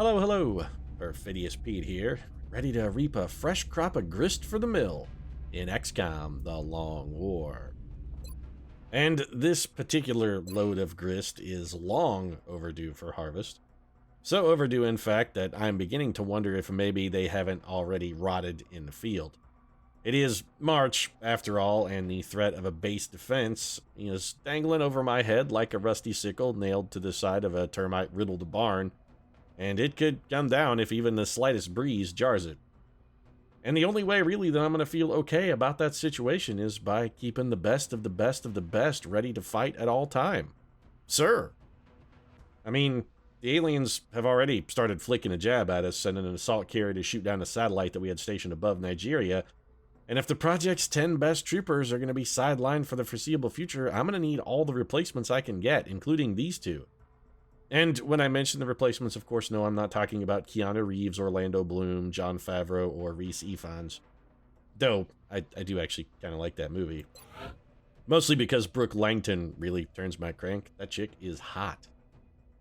Hello, hello. Perfidious Pete here, ready to reap a fresh crop of grist for the mill in XCOM, The Long War. And this particular load of grist is long overdue for harvest. So overdue, in fact, that I'm beginning to wonder if maybe they haven't already rotted in the field. It is March, after all, and the threat of a base defense is dangling over my head like a rusty sickle nailed to the side of a termite-riddled barn, and it could come down if even the slightest breeze jars it. And the only way, really, that I'm going to feel okay about that situation is by keeping the best of the best of the best ready to fight at all time. Sir! I mean, the aliens have already started flicking a jab at us, sending an assault carrier to shoot down a satellite that we had stationed above Nigeria. And if the project's 10 best troopers are going to be sidelined for the foreseeable future, I'm going to need all the replacements I can get, including these two. And when I mention the replacements, of course, no, I'm not talking about Keanu Reeves, Orlando Bloom, Jon Favreau, or Rhys Ifans. Though, I do actually kind of like that movie. Mostly because Brooke Langton really turns my crank. That chick is hot.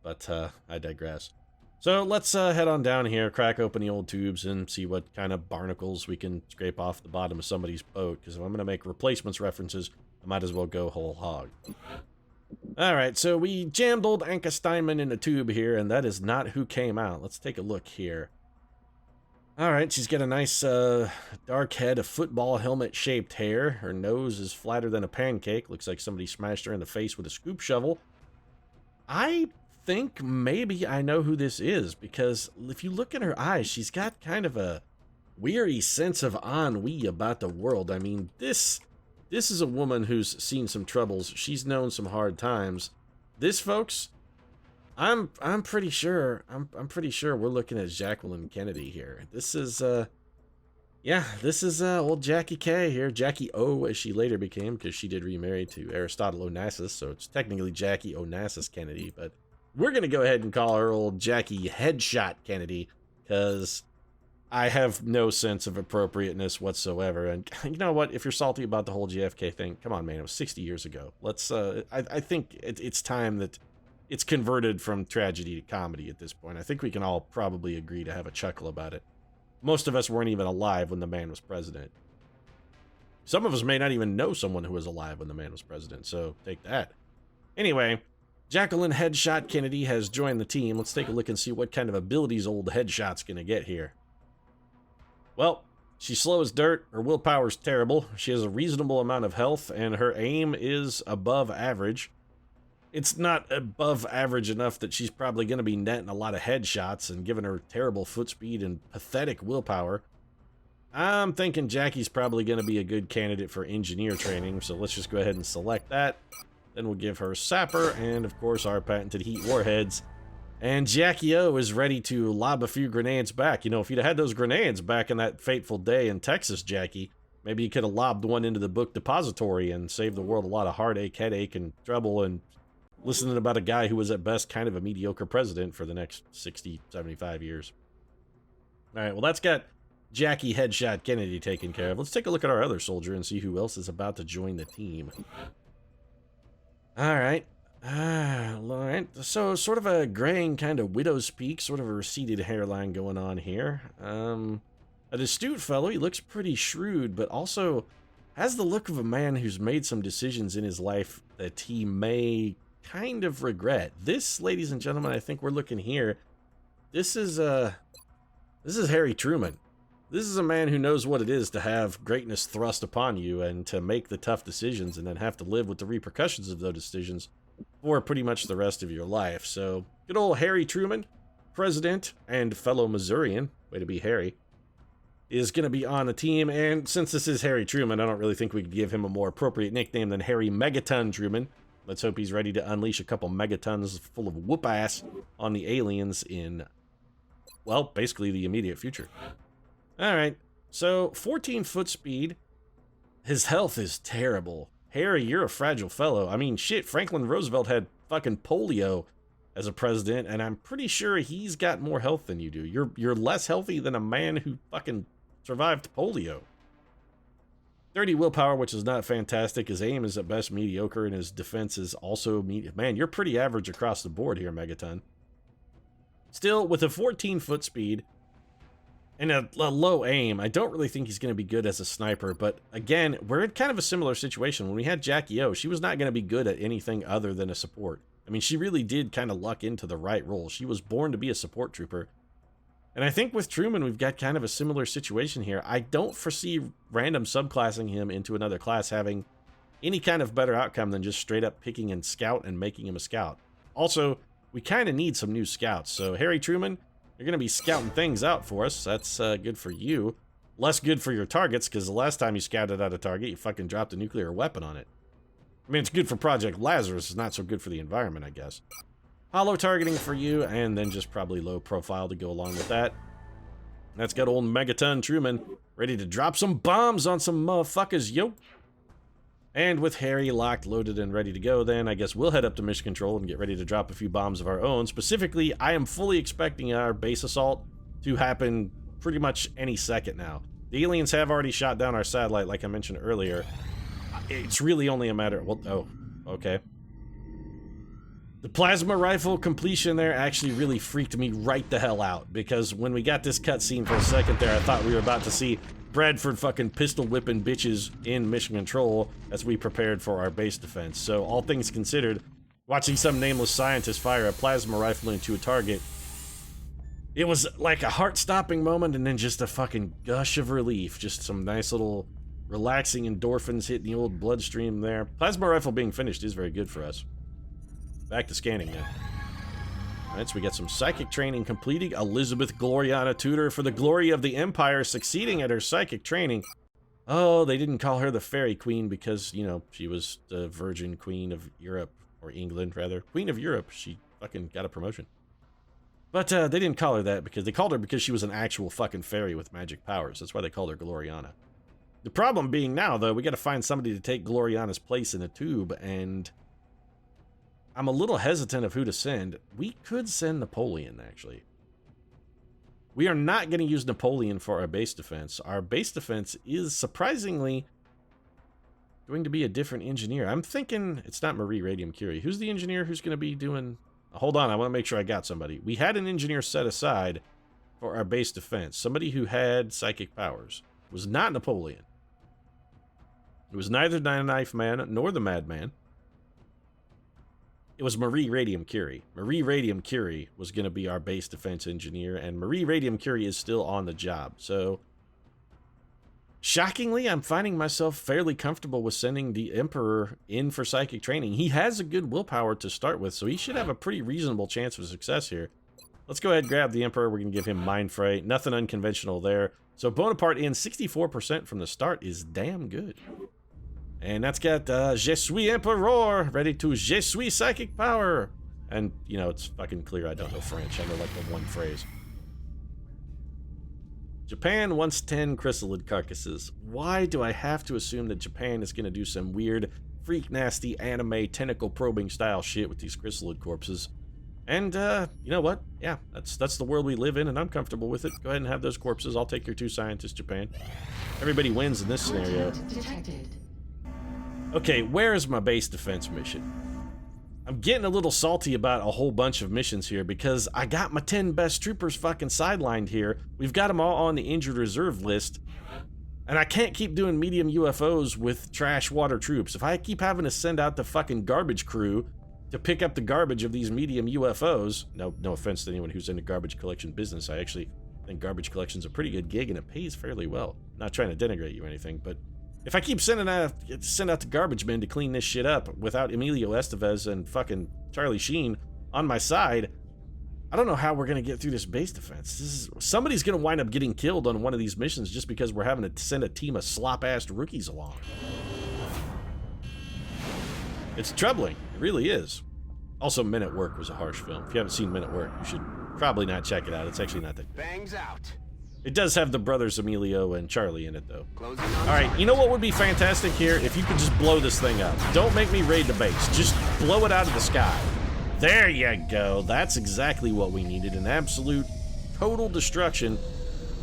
But, I digress. So let's head on down here, crack open the old tubes, and see what kind of barnacles we can scrape off the bottom of somebody's boat. Because if I'm going to make replacements references, I might as well go whole hog. Alright, so we jammed old Anka Steinman in a tube here, and that is not who came out. Let's take a look here. Alright, she's got a nice dark head of football helmet-shaped hair. Her nose is flatter than a pancake. Looks like somebody smashed her in the face with a scoop shovel. I think maybe I know who this is, because if you look at her eyes, she's got kind of a weary sense of ennui about the world. I mean, This is a woman who's seen some troubles. She's known some hard times. This, folks, I'm pretty sure we're looking at Jacqueline Kennedy here. This is this is old Jackie K here, Jackie O as she later became, because she did remarry to Aristotle Onassis, so it's technically Jackie Onassis Kennedy, but we're gonna go ahead and call her old Jackie Headshot Kennedy, because I have no sense of appropriateness whatsoever. And you know what? If you're salty about the whole JFK thing, come on, man. It was 60 years ago. Let's, I think it's time that it's converted from tragedy to comedy at this point. I think we can all probably agree to have a chuckle about it. Most of us weren't even alive when the man was president. Some of us may not even know someone who was alive when the man was president, so take that. Anyway, Jacqueline Headshot Kennedy has joined the team. Let's take a look and see what kind of abilities old Headshot's gonna get here. Well, she's slow as dirt, her willpower's terrible, she has a reasonable amount of health, and her aim is above average. It's not above average enough that she's probably going to be netting a lot of headshots, and given her terrible foot speed and pathetic willpower, I'm thinking Jackie's probably going to be a good candidate for engineer training, so let's just go ahead and select that. Then we'll give her Sapper, and of course our patented heat warheads. And Jackie O is ready to lob a few grenades back. You know, if you'd had those grenades back in that fateful day in Texas, Jackie, maybe you could have lobbed one into the book depository and saved the world a lot of heartache, headache, and trouble, and listening about a guy who was at best kind of a mediocre president for the next 60, 75 years. All right, well, that's got Jackie Headshot Kennedy taken care of. Let's take a look at our other soldier and see who else is about to join the team. All right. Alright, so sort of a graying kind of widow's peak, sort of a receded hairline going on here. An astute fellow, he looks pretty shrewd, but also has the look of a man who's made some decisions in his life that he may kind of regret. This, ladies and gentlemen, I think we're looking here. This is Harry Truman. This is a man who knows what it is to have greatness thrust upon you and to make the tough decisions and then have to live with the repercussions of those decisions for pretty much the rest of your life. So, good old Harry Truman, president and fellow Missourian, way to be Harry, is going to be on the team. And since this is Harry Truman, I don't really think we could give him a more appropriate nickname than Harry Megaton Truman. Let's hope he's ready to unleash a couple megatons full of whoop-ass on the aliens in, well, basically the immediate future. Alright, so 14 foot speed. His health is terrible. Harry, you're a fragile fellow. I mean, shit, Franklin Roosevelt had fucking polio as a president, and I'm pretty sure he's got more health than you do. You're less healthy than a man who fucking survived polio. 30 willpower, which is not fantastic. His aim is at best mediocre, and his defense is also mediocre. Man, you're pretty average across the board here, Megaton. Still, with a 14-foot speed and a low aim, I don't really think he's going to be good as a sniper. But again, we're in kind of a similar situation. When we had Jackie O, she was not going to be good at anything other than a support. I mean, she really did kind of luck into the right role. She was born to be a support trooper. And I think with Truman, we've got kind of a similar situation here. I don't foresee random subclassing him into another class having any kind of better outcome than just straight up picking and scout and making him a scout. Also, we kind of need some new scouts. So Harry Truman, you're going to be scouting things out for us. That's good for you. Less good for your targets, because the last time you scouted out a target, you fucking dropped a nuclear weapon on it. I mean, it's good for Project Lazarus. It's not so good for the environment, I guess. Hollow targeting for you, and then just probably low profile to go along with that. That's got old Megaton Truman ready to drop some bombs on some motherfuckers, yo. And with Harry locked, loaded, and ready to go, then I guess we'll head up to Mission Control and get ready to drop a few bombs of our own. Specifically, I am fully expecting our base assault to happen pretty much any second now. The aliens have already shot down our satellite, like I mentioned earlier. It's really only a matter of... Well, oh, okay. The plasma rifle completion there actually really freaked me right the hell out, because when we got this cutscene for a second there, I thought we were about to see Bradford fucking pistol whipping bitches in Mission Control as we prepared for our base defense. So all things considered, watching some nameless scientist fire a plasma rifle into a target, it was like a heart-stopping moment and then just a fucking gush of relief. Just some nice little relaxing endorphins hitting the old bloodstream there. Plasma rifle being finished is very good for us. Back to scanning now. Alright, so we got some psychic training completing. Elizabeth Gloriana Tudor for the glory of the Empire succeeding at her psychic training. Oh, they didn't call her the Fairy Queen because, you know, she was the Virgin Queen of Europe, or England, rather. Queen of Europe. She fucking got a promotion. But they didn't call her that because they called her because she was an actual fucking fairy with magic powers. That's why they called her Gloriana. The problem being now, though, we got to find somebody to take Gloriana's place in a tube, and I'm a little hesitant of who to send. We could send Napoleon, actually. We are not going to use Napoleon for our base defense. Our base defense is surprisingly going to be a different engineer. I'm thinking it's not Marie Radium Curie. Who's the engineer who's going to be doing... Hold on, I want to make sure I got somebody. We had an engineer set aside for our base defense. Somebody who had psychic powers. It was not Napoleon. It was neither the Knife Man nor the Madman. It was Marie Radium Curie. Marie Radium Curie was going to be our base defense engineer, and Marie Radium Curie is still on the job. So, shockingly, I'm finding myself fairly comfortable with sending the Emperor in for psychic training. He has a good willpower to start with, so he should have a pretty reasonable chance of success here. Let's go ahead and grab the Emperor. We're going to give him Mind Fray. Nothing unconventional there. So Bonaparte in 64% from the start is damn good. And that's got Je suis Empereur, ready to Je suis psychic power. And, you know, it's fucking clear I don't know French. I know like the one phrase. Japan wants 10 chrysalid carcasses. Why do I have to assume that Japan is going to do some weird, freak nasty anime tentacle probing style shit with these chrysalid corpses? And, you know what? Yeah, that's the world we live in, and I'm comfortable with it. Go ahead and have those corpses. I'll take your 2 scientists, Japan. Everybody wins in this scenario. Okay, where is my base defense mission? I'm getting a little salty about a whole bunch of missions here because I got my 10 best troopers fucking sidelined here. We've got them all on the injured reserve list. And I can't keep doing medium UFOs with trash water troops. If I keep having to send out the fucking garbage crew to pick up the garbage of these medium UFOs, no offense to anyone who's in the garbage collection business, I actually think garbage collection's a pretty good gig and it pays fairly well. Not trying to denigrate you or anything, but if I keep send out the garbage men to clean this shit up without Emilio Estevez and fucking Charlie Sheen on my side, I don't know how we're going to get through this base defense. Somebody's going to wind up getting killed on one of these missions just because we're having to send a team of slop-assed rookies along. It's troubling. It really is. Also, Men at Work was a harsh film. If you haven't seen Men at Work, you should probably not check it out. It's actually not that good. Bangs out. It does have the brothers Emilio and Charlie in it, though. Alright, you know what would be fantastic here? If you could just blow this thing up. Don't make me raid the base. Just blow it out of the sky. There you go. That's exactly what we needed. An absolute, total destruction.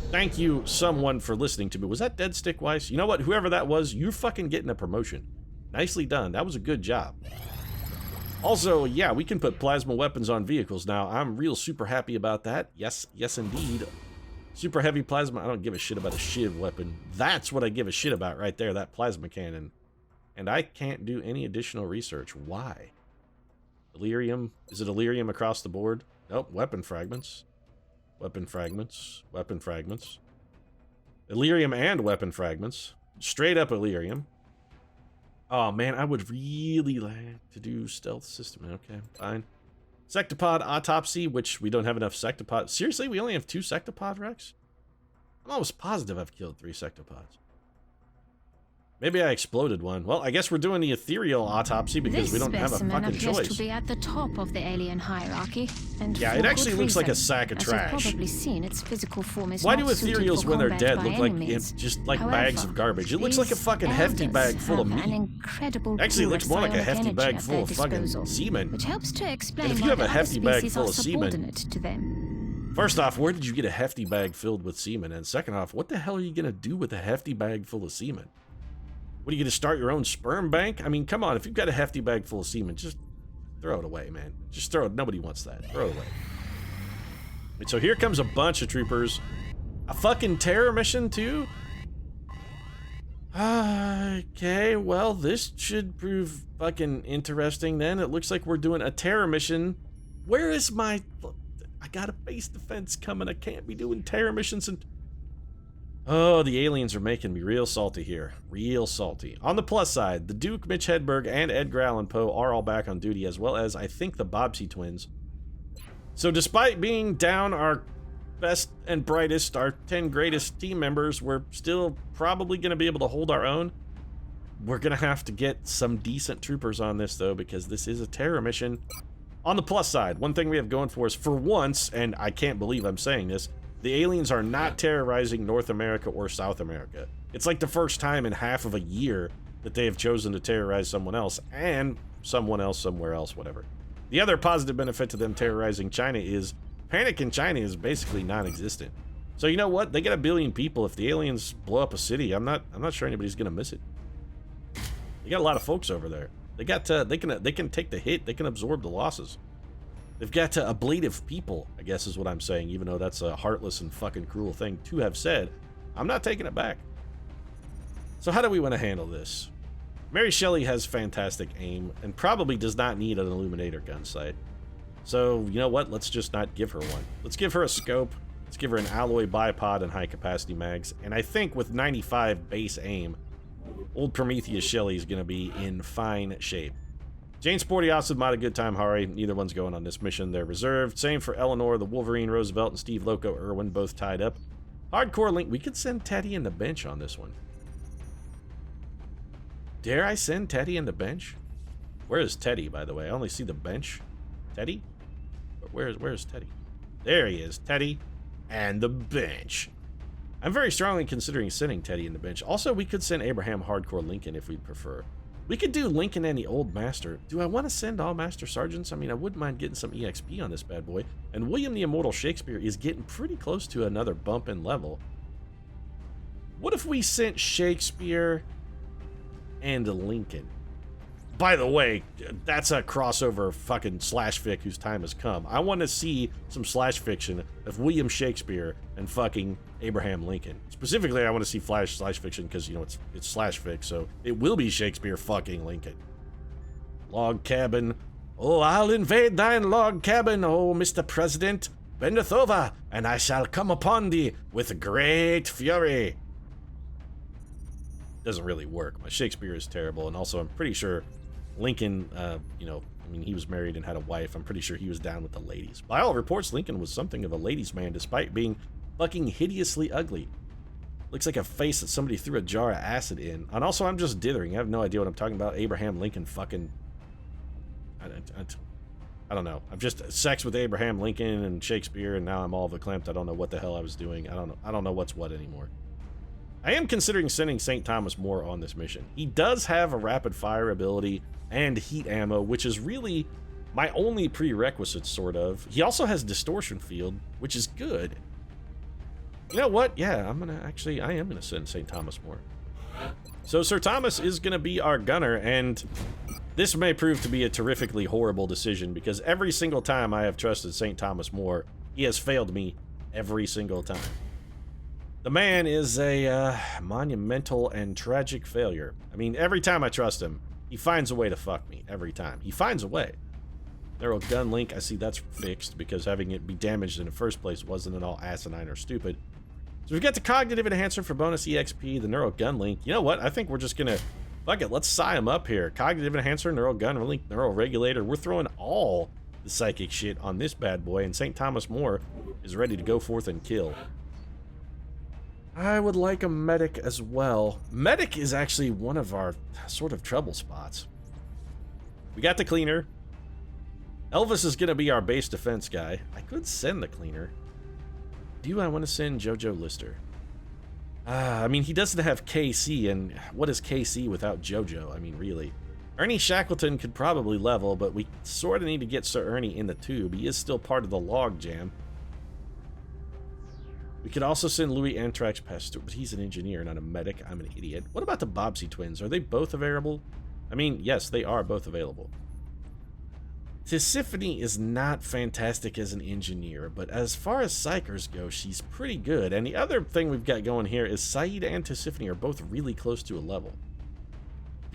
Thank you, someone, for listening to me. Was that Dead Stick Weiss? You know what? Whoever that was, you're fucking getting a promotion. Nicely done. That was a good job. Also, yeah, we can put plasma weapons on vehicles now. I'm real super happy about that. Yes, yes indeed. Super heavy plasma. I don't give a shit about a shiv weapon. That's what I give a shit about right there, that plasma cannon. And I can't do any additional research. Why? Delirium? Is it delirium across the board? Nope, weapon fragments. Weapon fragments. Weapon fragments. Delirium and weapon fragments. Straight up Illyrium. Oh man, I would really like to do stealth system. Okay, fine. Sectopod autopsy, which we don't have enough sectopod. Seriously, we only have 2 sectopod wrecks? I'm almost positive I've killed 3 sectopods. Maybe I exploded one. Well, I guess we're doing the ethereal autopsy because we don't have a fucking choice. This specimen appears to be at the top of the alien hierarchy, and yeah, it actually looks like a sack of trash. As you've probably seen, its physical form is Why not do ethereals, when they're dead, look like just like However, bags of garbage? It looks like a fucking hefty bag full of meat. Actually, it looks more like a hefty bag full of fucking semen. Which helps to explain and if you have why a hefty bag full of semen, to them. First off, where did you get a hefty bag filled with semen? And second off, what the hell are you gonna do with a hefty bag full of semen? What, are you going to start your own sperm bank? I mean, come on, if you've got a hefty bag full of semen, just throw it away, man. Just throw it. Nobody wants that. Throw it away. And so here comes a bunch of troopers. A fucking terror mission, too? Okay, well, this should prove fucking interesting then. It looks like we're doing a terror mission. Where is my... I got a base defense coming. I can't be doing terror missions and... Oh, the aliens are making me real salty here. Real salty. On the plus side, the Duke, Mitch Hedberg, and Edgar Allan Poe are all back on duty, as well as, I think, the Bobbsey twins. So despite being down our best and brightest, our 10 greatest team members, we're still probably going to be able to hold our own. We're going to have to get some decent troopers on this, though, because this is a terror mission. On the plus side, one thing we have going for us, for once, and I can't believe I'm saying this, the aliens are not terrorizing North America or South America. It's like the first time in half of a year that they have chosen to terrorize someone else, and someone else somewhere else, whatever. The other positive benefit to them terrorizing China is panic in China is basically non-existent. So you know what? They get 1 billion people. If the aliens blow up a city, I'm not sure anybody's gonna miss it. They got a lot of folks over there. They can take the hit. They can absorb the losses. They've got ablative people, I guess is what I'm saying, even though that's a heartless and fucking cruel thing to have said. I'm not taking it back. So how do we want to handle this? Mary Shelley has fantastic aim and probably does not need an illuminator gun sight. So, you know what? Let's just not give her one. Let's give her a scope. Let's give her an alloy bipod and high capacity mags. And I think with 95 base aim, old Prometheus Shelley is going to be in fine shape. Jane Sporty also mod a good time, Hari. Neither one's going on this mission. They're reserved. Same for Eleanor, the Wolverine, Roosevelt, and Steve Loco Irwin, both tied up. Hardcore Link. We could send Teddy in the bench on this one. Dare I send Teddy in the bench? Where is Teddy, by the way? I only see the bench. Teddy? Where's Teddy? There he is. Teddy and the bench. I'm very strongly considering sending Teddy in the bench. Also, we could send Abraham Hardcore Lincoln if we'd prefer. We could do Lincoln and the Old Master. Do I want to send all Master Sergeants? I mean, I wouldn't mind getting some EXP on this bad boy. And William the Immortal Shakespeare is getting pretty close to another bump in level. What if we sent Shakespeare and Lincoln? By the way, that's a crossover fucking slash fic whose time has come. I want to see some slash fiction of William Shakespeare and fucking Abraham Lincoln. Specifically, I want to see slash fiction because, you know, it's slash fic, so it will be Shakespeare fucking Lincoln. Log cabin. Oh, I'll invade thine log cabin, oh, Mr. President. Bendeth over, and I shall come upon thee with great fury. Doesn't really work. My Shakespeare is terrible, and also I'm pretty sure Lincoln, you know, I mean, he was married and had a wife. I'm pretty sure he was down with the ladies. By all reports, Lincoln was something of a ladies' man despite being fucking hideously ugly. Looks like a face that somebody threw a jar of acid in. And also, I'm just dithering. I have no idea what I'm talking about. Abraham Lincoln fucking... I don't know. I've just sex with Abraham Lincoln and Shakespeare, and now I'm all verklempt. I don't know what the hell I was doing. I don't know what's what anymore. I am considering sending St. Thomas More on this mission. He does have a rapid fire ability and heat ammo, which is really my only prerequisite, sort of. He also has distortion field, which is good. You know what? Yeah, I am gonna send St. Thomas More. So Sir Thomas is gonna be our gunner, and This may prove to be a terrifically horrible decision because every single time I have trusted St. Thomas More, he has failed me every single time. The man is a monumental and tragic failure. I mean, every time I trust him, he finds a way to fuck me. Every time. He finds a way. Neural gun link, I see that's fixed because having it be damaged in the first place wasn't at all asinine or stupid. So we've got the cognitive enhancer for bonus EXP, the neural gun link. You know what? I think we're just gonna, fuck it, let's psi him up here. Cognitive enhancer, neural gun link, neural regulator. We're throwing all the psychic shit on this bad boy, and St. Thomas More is ready to go forth and kill. I would like a medic as well. Medic is actually one of our sort of trouble spots. We got the cleaner. Elvis is going to be our base defense guy. I could send the cleaner. Do I want to send Jojo Lister? I mean, he doesn't have KC, and what is KC without Jojo? I mean, really. Ernie Shackleton could probably level, but we sort of need to get Sir Ernie in the tube. He is still part of the log jam. We could also send Louis Anthrax Pasteur, but he's an engineer, not a medic. I'm an idiot. What about the Bobbsey twins? Are they both available? I mean, yes, they are both available. Tisiphone is not fantastic as an engineer, but as far as psychers go, she's pretty good. And the other thing we've got going here is Saeed and Tisiphone are both really close to a level.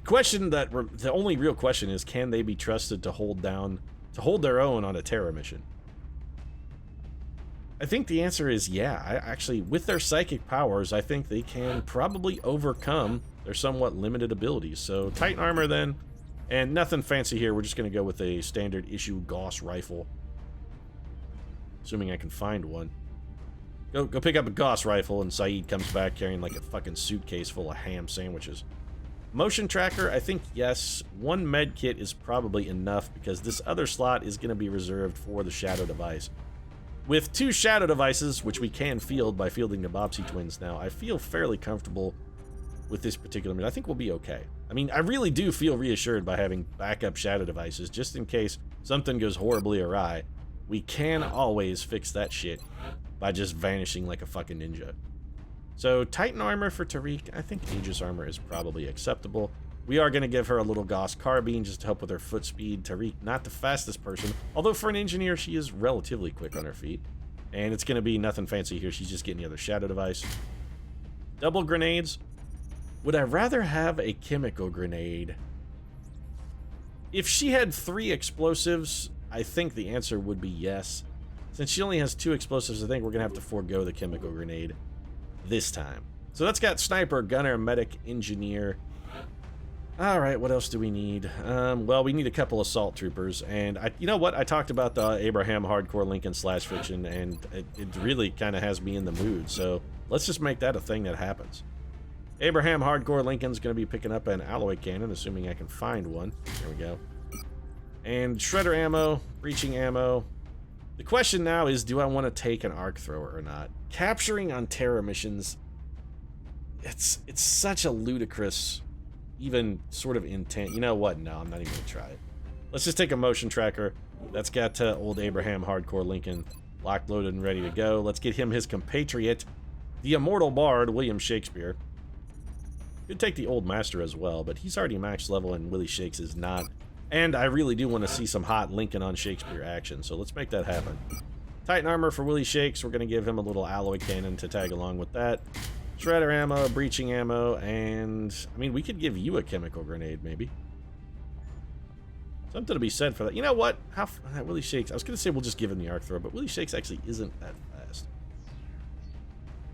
The only real question is, can they be trusted to hold their own on a terror mission? I think the answer is yeah. I actually, with their psychic powers, I think they can probably overcome their somewhat limited abilities. So Titan armor then, and nothing fancy here. We're just going to go with a standard issue Gauss rifle, assuming I can find one. Go pick up a Gauss rifle, and Saeed comes back carrying like a fucking suitcase full of ham sandwiches. Motion tracker, I think yes. One med kit is probably enough because this other slot is going to be reserved for the shadow device. With 2 shadow devices, which we can field by fielding the Bobbsey twins now, I feel fairly comfortable with this particular mission. I think we'll be okay. I mean, I really do feel reassured by having backup shadow devices, just in case something goes horribly awry. We can always fix that shit by just vanishing like a fucking ninja. So, Titan armor for Tariq. I think Aegis armor is probably acceptable. We are going to give her a little Gauss carbine just to help with her foot speed. Tariq, not the fastest person, although for an engineer, she is relatively quick on her feet. And it's going to be nothing fancy here. She's just getting the other shadow device. Double grenades. Would I rather have a chemical grenade? If she had 3 explosives, I think the answer would be yes. Since she only has 2 explosives, I think we're going to have to forego the chemical grenade this time. So that's got sniper, gunner, medic, engineer. Alright, what else do we need? Well, we need a couple assault troopers, and you know what? I talked about the Abraham Hardcore Lincoln / Fiction, and it really kind of has me in the mood, so let's just make that a thing that happens. Abraham Hardcore Lincoln's going to be picking up an alloy cannon, assuming I can find one. There we go. And shredder ammo, breaching ammo. The question now is, do I want to take an arc thrower or not? Capturing on terror missions, it's such a ludicrous, even sort of intent. You know what? No, I'm not even going to try it. Let's just take a motion tracker. That's got old Abraham Hardcore Lincoln locked, loaded, and ready to go. Let's get him his compatriot, the immortal bard, William Shakespeare. Could take the old master as well, but he's already max level and Willie Shakes is not. And I really do want to see some hot Lincoln on Shakespeare action, so let's make that happen. Titan armor for Willie Shakes. We're going to give him a little alloy cannon to tag along with that. Shredder ammo, breaching ammo, and I mean, we could give you a chemical grenade, maybe. Something to be said for that. You know what? Willie Shakes, I was going to say we'll just give him the arc thrower, but Willie Shakes actually isn't that fast.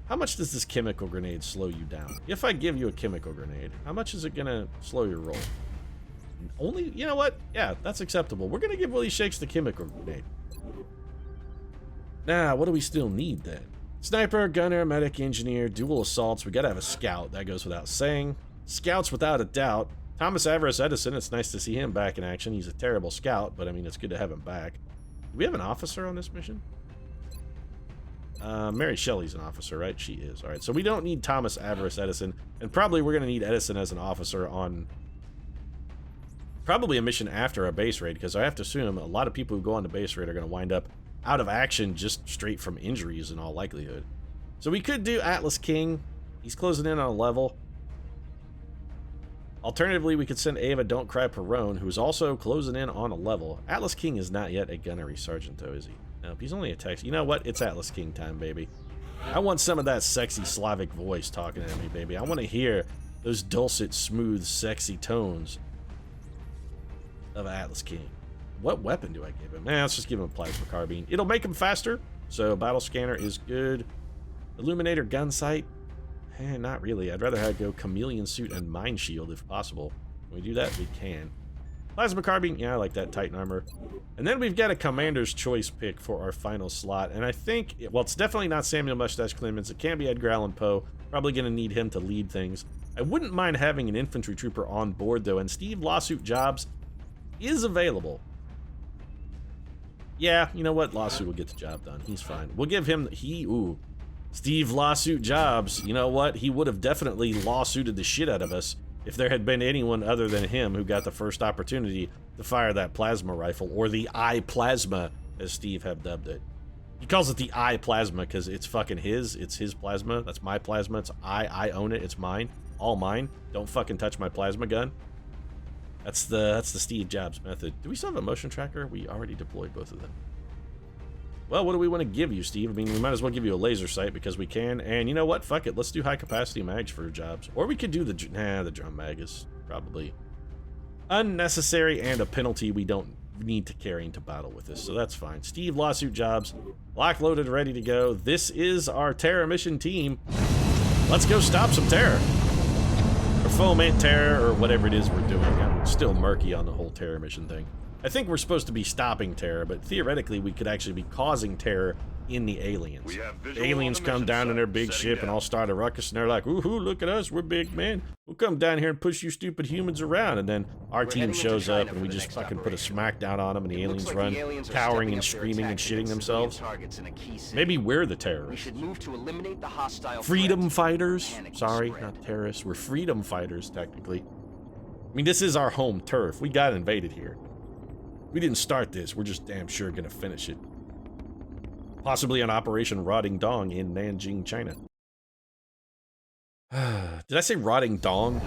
How much does this chemical grenade slow you down? If I give you a chemical grenade, how much is it going to slow your roll? Only, you know what? Yeah, that's acceptable. We're going to give Willie Shakes the chemical grenade. Now, what do we still need then? Sniper, gunner, medic, engineer, dual assaults. We got to have a scout. That goes without saying. Scouts without a doubt. Thomas Avarice Edison, it's nice to see him back in action. He's a terrible scout, but I mean, it's good to have him back. Do we have an officer on this mission? Mary Shelley's an officer, right? She is. All right, so we don't need Thomas Avarice Edison, and probably we're going to need Edison as an officer on probably a mission after our base raid, because I have to assume a lot of people who go on the base raid are going to wind up out of action just straight from injuries in all likelihood. So we could do Atlas King. He's closing in on a level. Alternatively, we could send Ava Don't Cry Perone, who's also closing in on a level. Atlas King is not yet a gunnery sergeant, though, is he? Nope, he's only a tech. You know what? It's Atlas King time, baby. I want some of that sexy Slavic voice talking at me, baby. I want to hear those dulcet, smooth, sexy tones of Atlas King. What weapon do I give him? Let's just give him a plasma carbine. It'll make him faster, so battle scanner is good. Illuminator gun sight? Not really. I'd rather have go chameleon suit and mine shield if possible. Can we do that? We can. Plasma carbine? Yeah, I like that. Titan armor. And then we've got a commander's choice pick for our final slot. And I think, well, it's definitely not Samuel Mustache Clemens. It can be Edgar Allan Poe. Probably going to need him to lead things. I wouldn't mind having an infantry trooper on board, though. And Steve Lawsuit Jobs is available. Yeah, you know what? Lawsuit will get the job done. He's fine. We'll give him... Steve Lawsuit Jobs. You know what? He would have definitely lawsuited the shit out of us if there had been anyone other than him who got the first opportunity to fire that plasma rifle, or the eye plasma, as Steve have dubbed it. He calls it the eye plasma because it's fucking his. It's his plasma. That's my plasma. It's I own it. It's mine. All mine. Don't fucking touch my plasma gun. That's the Steve Jobs method. Do we still have a motion tracker? We already deployed both of them. Well, what do we want to give you, Steve? I mean, we might as well give you a laser sight because we can. And you know what? Fuck it. Let's do high-capacity mags for Jobs. Or we could do the drum mag is probably unnecessary and a penalty we don't need to carry into battle with this. So that's fine. Steve Lawsuit Jobs, lock loaded, ready to go. This is our terror mission team. Let's go stop some terror. Or foment terror, or whatever it is we're doing. I'm still murky on the whole terror mission thing. I think we're supposed to be stopping terror, but theoretically we could actually be causing terror in the aliens. The aliens come down in their big ship and all start a ruckus, and they're like, "Ooh, look at us, we're big men. We'll come down here and push you stupid humans around." And then our team shows up and we just fucking put a smackdown on them, and the aliens run, cowering and screaming and shitting themselves. Maybe we're the terrorists. Freedom fighters. Sorry, not terrorists. We're freedom fighters, technically. I mean, this is our home turf. We got invaded here. We didn't start this. We're just damn sure gonna finish it. Possibly on Operation Rotting Dong in Nanjing, China. Did I say Rotting Dong?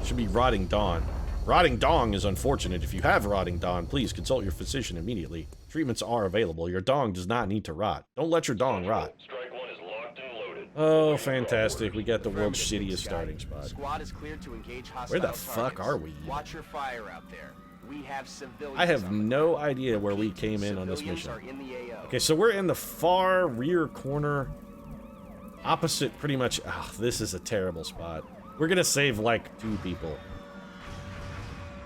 It should be Rotting Dawn. Rotting Dong is unfortunate. If you have Rotting Dawn, please consult your physician immediately. Treatments are available. Your dong does not need to rot. Don't let your dong rot. Oh, fantastic. We got the world's shittiest starting spot. Where the fuck are we? Watch your fire out there. We have civilians. I have no idea where we came in on this mission. Okay, so we're in the far rear corner, opposite pretty much. Oh, this is a terrible spot. We're gonna save like 2 people.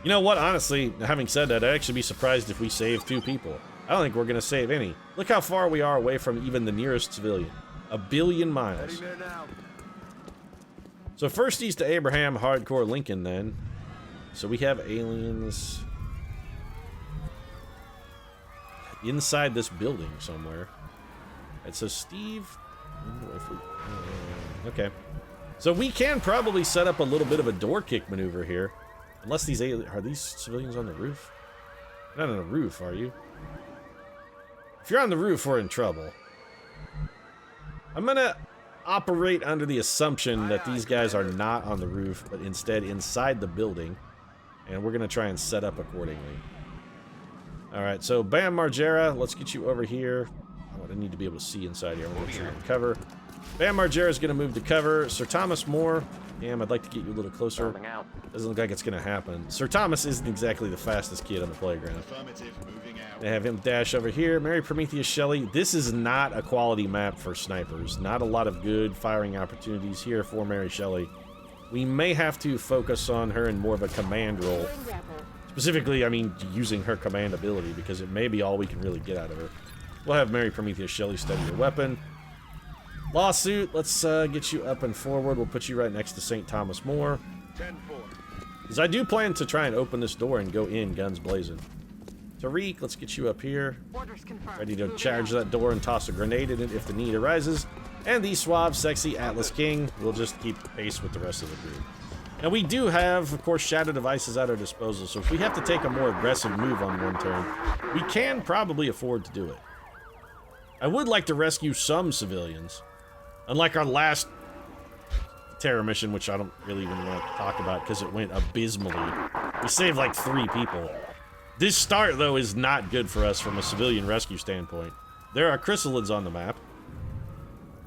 You know what? Honestly, having said that, I'd actually be surprised if we save 2 people. I don't think we're gonna save any. Look how far we are away from even the nearest civilian. 1 billion miles. So first east to Abraham, hardcore Lincoln then. So we have aliens inside this building somewhere. And so Steve... Okay. So we can probably set up a little bit of a door kick maneuver here. Unless these aliens... Are these civilians on the roof? Not on the roof, are you? If you're on the roof, we're in trouble. I'm gonna operate under the assumption that these guys are not on the roof, but instead inside the building. And we're gonna try and set up accordingly. Alright, so Bam Margera, let's get you over here. I need to be able to see inside here. I'm gonna make sure you're in cover. Bam Margera is gonna move to cover. Sir Thomas More. Damn, I'd like to get you a little closer. Doesn't look like it's gonna happen. Sir Thomas isn't exactly the fastest kid on the playground. They have him dash over here. Mary Prometheus Shelley. This is not a quality map for snipers. Not a lot of good firing opportunities here for Mary Shelley. We may have to focus on her in more of a command role. Specifically, I mean, using her command ability, because it may be all we can really get out of her. We'll have Mary Prometheus Shelley study your weapon. Lawsuit, let's get you up and forward. We'll put you right next to St. Thomas More. Because I do plan to try and open this door and go in guns blazing. Tariq, let's get you up here. Ready to charge that door and toss a grenade in it if the need arises. And the suave, sexy Atlas King will just keep pace with the rest of the group. Now we do have, of course, shadow devices at our disposal, so if we have to take a more aggressive move on one turn, we can probably afford to do it. I would like to rescue some civilians. Unlike our last terror mission, which I don't really even want to talk about because it went abysmally. We saved like 3 people. This start, though, is not good for us from a civilian rescue standpoint. There are chrysalids on the map.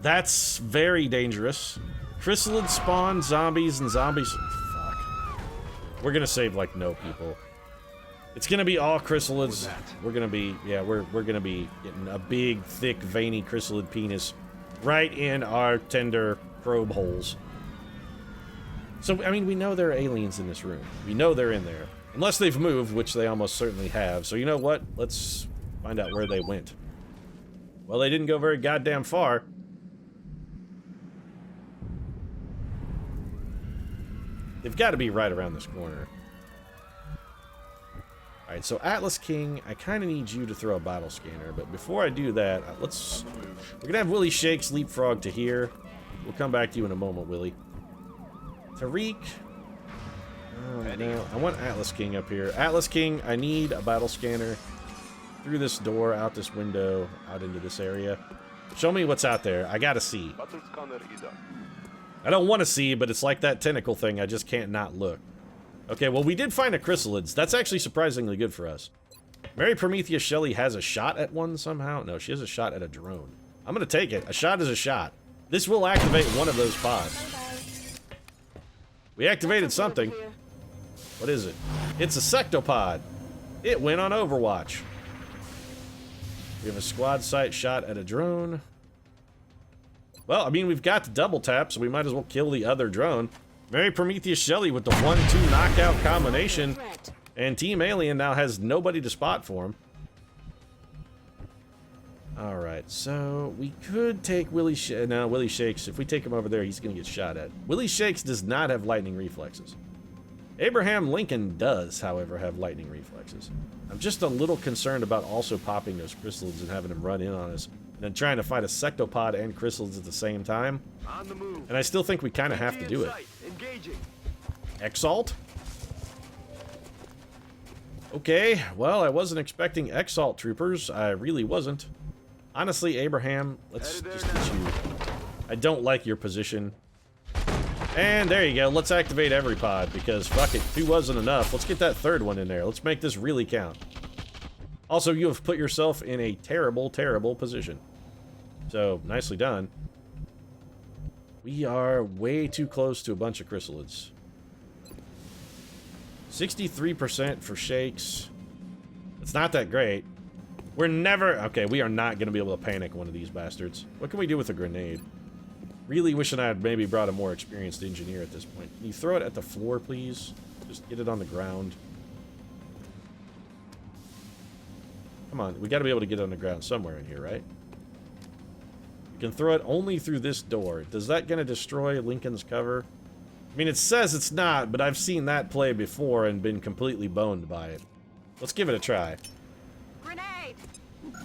That's very dangerous. Chrysalids spawn zombies and zombies... Fuck. We're gonna save, like, no people. It's gonna be all chrysalids. We're gonna be... Yeah, we're gonna be getting a big, thick, veiny chrysalid penis right in our tender probe holes. So, I mean, we know there are aliens in this room. We know they're in there. Unless they've moved, which they almost certainly have. So you know what? Let's find out where they went. Well, they didn't go very goddamn far. They've got to be right around this corner. Alright, so Atlas King, I kind of need you to throw a battle scanner. But before I do that, we're going to have Willie Shakes leapfrog to here. We'll come back to you in a moment, Willie. Tariq... Oh, no. I want Atlas King up here. Atlas King, I need a battle scanner through this door, out this window, out into this area. Show me what's out there. I gotta see. I don't want to see, but it's like that tentacle thing. I just can't not look. Okay, well, we did find a chrysalids. That's actually surprisingly good for us. Mary Prometheus Shelley has a shot at one somehow. No, she has a shot at a drone. I'm gonna take it. A shot is a shot. This will activate one of those pods. We activated something. What is it? It's a Sectopod. It went on Overwatch. We have a squad sight shot at a drone. Well, I mean, we've got the double tap, so we might as well kill the other drone. Mary Prometheus Shelley with the 1-2 knockout combination. And Team Alien now has nobody to spot for him. Alright, so we could take Willie Shakes. No, Willie Shakes. If we take him over there, he's going to get shot at. Willie Shakes does not have lightning reflexes. Abraham Lincoln does, however, have lightning reflexes. I'm just a little concerned about also popping those chrysalids and having them run in on us, and then trying to fight a sectopod and chrysalids at the same time. On the move. And I still think we kind of have to do it. Engaging. EXALT? Okay, well, I wasn't expecting EXALT troopers. I really wasn't. Honestly, Abraham, let's just get you... I don't like your position. And there you go. Let's activate every pod, because fuck it, 2 wasn't enough. Let's get that 3rd one in there. Let's make this really count. Also, you have put yourself in a terrible, terrible position. So, nicely done. We are way too close to a bunch of chrysalids. 63% for Shakes. It's not that great. We're never... Okay, we are not going to be able to panic one of these bastards. What can we do with a grenade? Really wishing I had maybe brought a more experienced engineer at this point. Can you throw it at the floor, please? Just get it on the ground. Come on, we got to be able to get it on the ground somewhere in here, right? You can throw it only through this door. Is that going to destroy Lincoln's cover? I mean, it says it's not, but I've seen that play before and been completely boned by it. Let's give it a try. Grenade!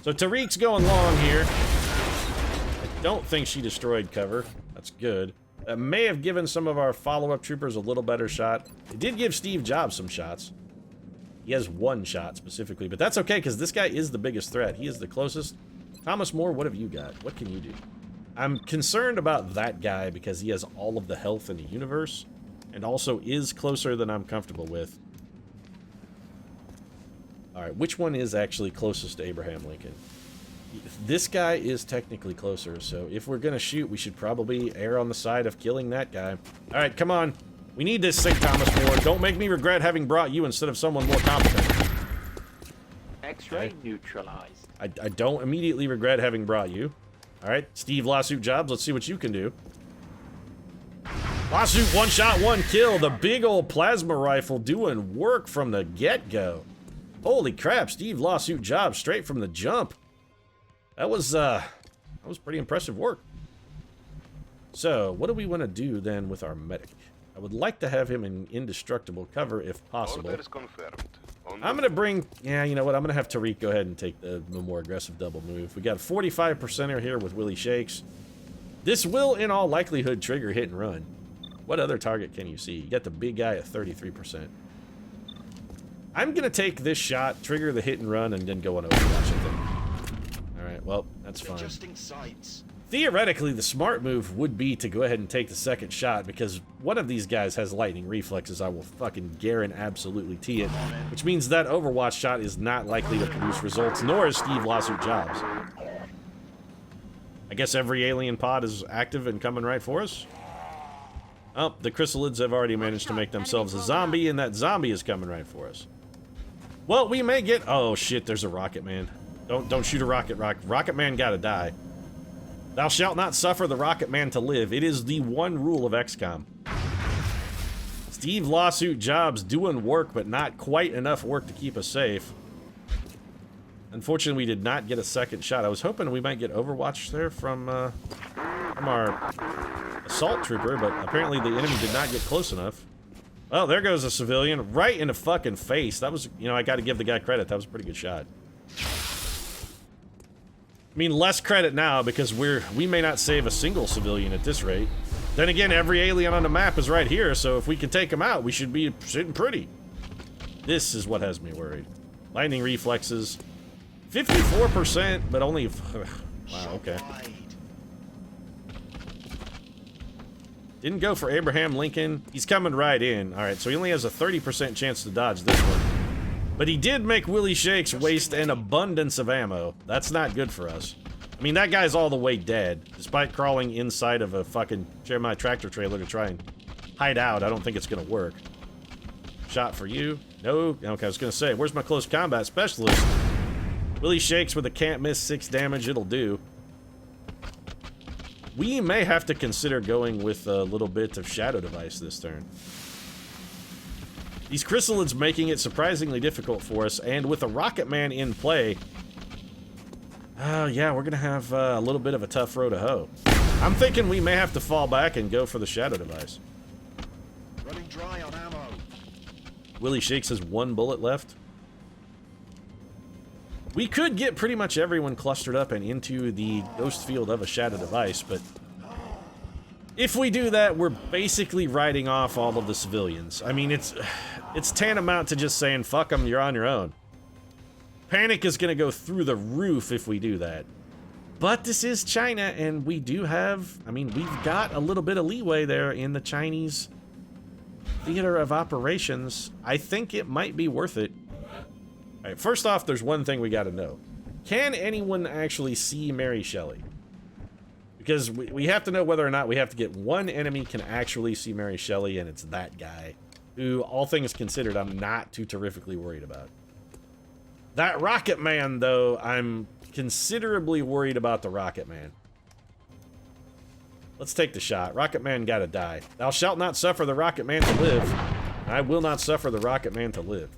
So Tariq's going long here. I don't think she destroyed cover. That's good. That may have given some of our follow-up troopers a little better shot. It did give Steve Jobs some shots. He has 1 shot specifically, but that's okay because this guy is the biggest threat. He is the closest. Thomas More, what have you got? What can you do? I'm concerned about that guy because he has all of the health in the universe and also is closer than I'm comfortable with. Alright, which one is actually closest to Abraham Lincoln? This guy is technically closer, so if we're gonna shoot, we should probably err on the side of killing that guy. Alright, come on. We need this, St. Thomas More. Don't make me regret having brought you instead of someone more competent. X-ray neutralized. I don't immediately regret having brought you. Alright, Steve Lawsuit Jobs, let's see what you can do. Lawsuit, 1 shot, 1 kill. The big old plasma rifle doing work from the get-go. Holy crap, Steve Lawsuit Jobs straight from the jump. That was pretty impressive work. So, what do we want to do then with our medic? I would like to have him in indestructible cover if possible. Order is confirmed. I'm going to bring... Yeah, you know what? I'm going to have Tariq go ahead and take the more aggressive double move. We got a 45%er here with Willie Shakes. This will, in all likelihood, trigger hit and run. What other target can you see? You got the big guy at 33%. I'm going to take this shot, trigger the hit and run, and then go on Overwatch, I think. Alright, well, that's fine. Adjusting sights. Theoretically, the smart move would be to go ahead and take the second shot, because one of these guys has lightning reflexes. I will fucking guarantee absolutely tee it, which means that Overwatch shot is not likely to produce results, nor is Steve Lawsuit Jobs. I guess every alien pod is active and coming right for us. Oh, the chrysalids have already managed to make themselves a zombie, and that zombie is coming right for us. Well, we may get... Oh, shit, there's a Rocket Man. Don't shoot a Rocket Man gotta die. Thou shalt not suffer the Rocket Man to live. It is the one rule of XCOM. Steve Lawsuit Jobs doing work, but not quite enough work to keep us safe. Unfortunately, we did not get a second shot. I was hoping we might get Overwatch there from our assault trooper, but apparently the enemy did not get close enough. Oh, there goes a civilian right in the fucking face. That was, you know, I got to give the guy credit. That was a pretty good shot. I mean, less credit now because we may not save a single civilian at this rate. Then again, every alien on the map is right here, so if we can take them out, we should be sitting pretty. This is what has me worried. Lightning reflexes. 54%, but only... Wow, okay. Didn't go for Abraham Lincoln. He's coming right in. Alright, so he only has a 30% chance to dodge this one. But he did make Willie Shakes waste an abundance of ammo. That's not good for us. I mean, that guy's all the way dead. Despite crawling inside of a fucking Jeremiah tractor trailer to try and hide out, I don't think it's gonna work. Shot for you. No. Okay, I was gonna say, where's my close combat specialist? Willie Shakes with a can't miss 6 damage, it'll do. We may have to consider going with a little bit of Shadow Device this turn. These chrysalids making it surprisingly difficult for us, and with a Rocket Man in play, yeah, we're gonna have a little bit of a tough row to hoe. I'm thinking we may have to fall back and go for the Shadow Device. Running dry on ammo. Willie Shakes has 1 bullet left. We could get pretty much everyone clustered up and into the ghost field of a Shadow Device, but if we do that, we're basically writing off all of the civilians. I mean, it's tantamount to just saying, fuck them, you're on your own. Panic is going to go through the roof if we do that. But this is China, and we do have... I mean, we've got a little bit of leeway there in the Chinese theater of operations. I think it might be worth it. All right, first off, there's one thing we got to know. Can anyone actually see Mary Shelley? Because we have to know whether or not we have to get one enemy can actually see Mary Shelley, and it's that guy, who, all things considered, I'm not too terrifically worried about. That Rocket Man, though, I'm considerably worried about the Rocket Man. Let's take the shot. Rocket Man gotta die. Thou shalt not suffer the Rocket Man to live. I will not suffer the Rocket Man to live.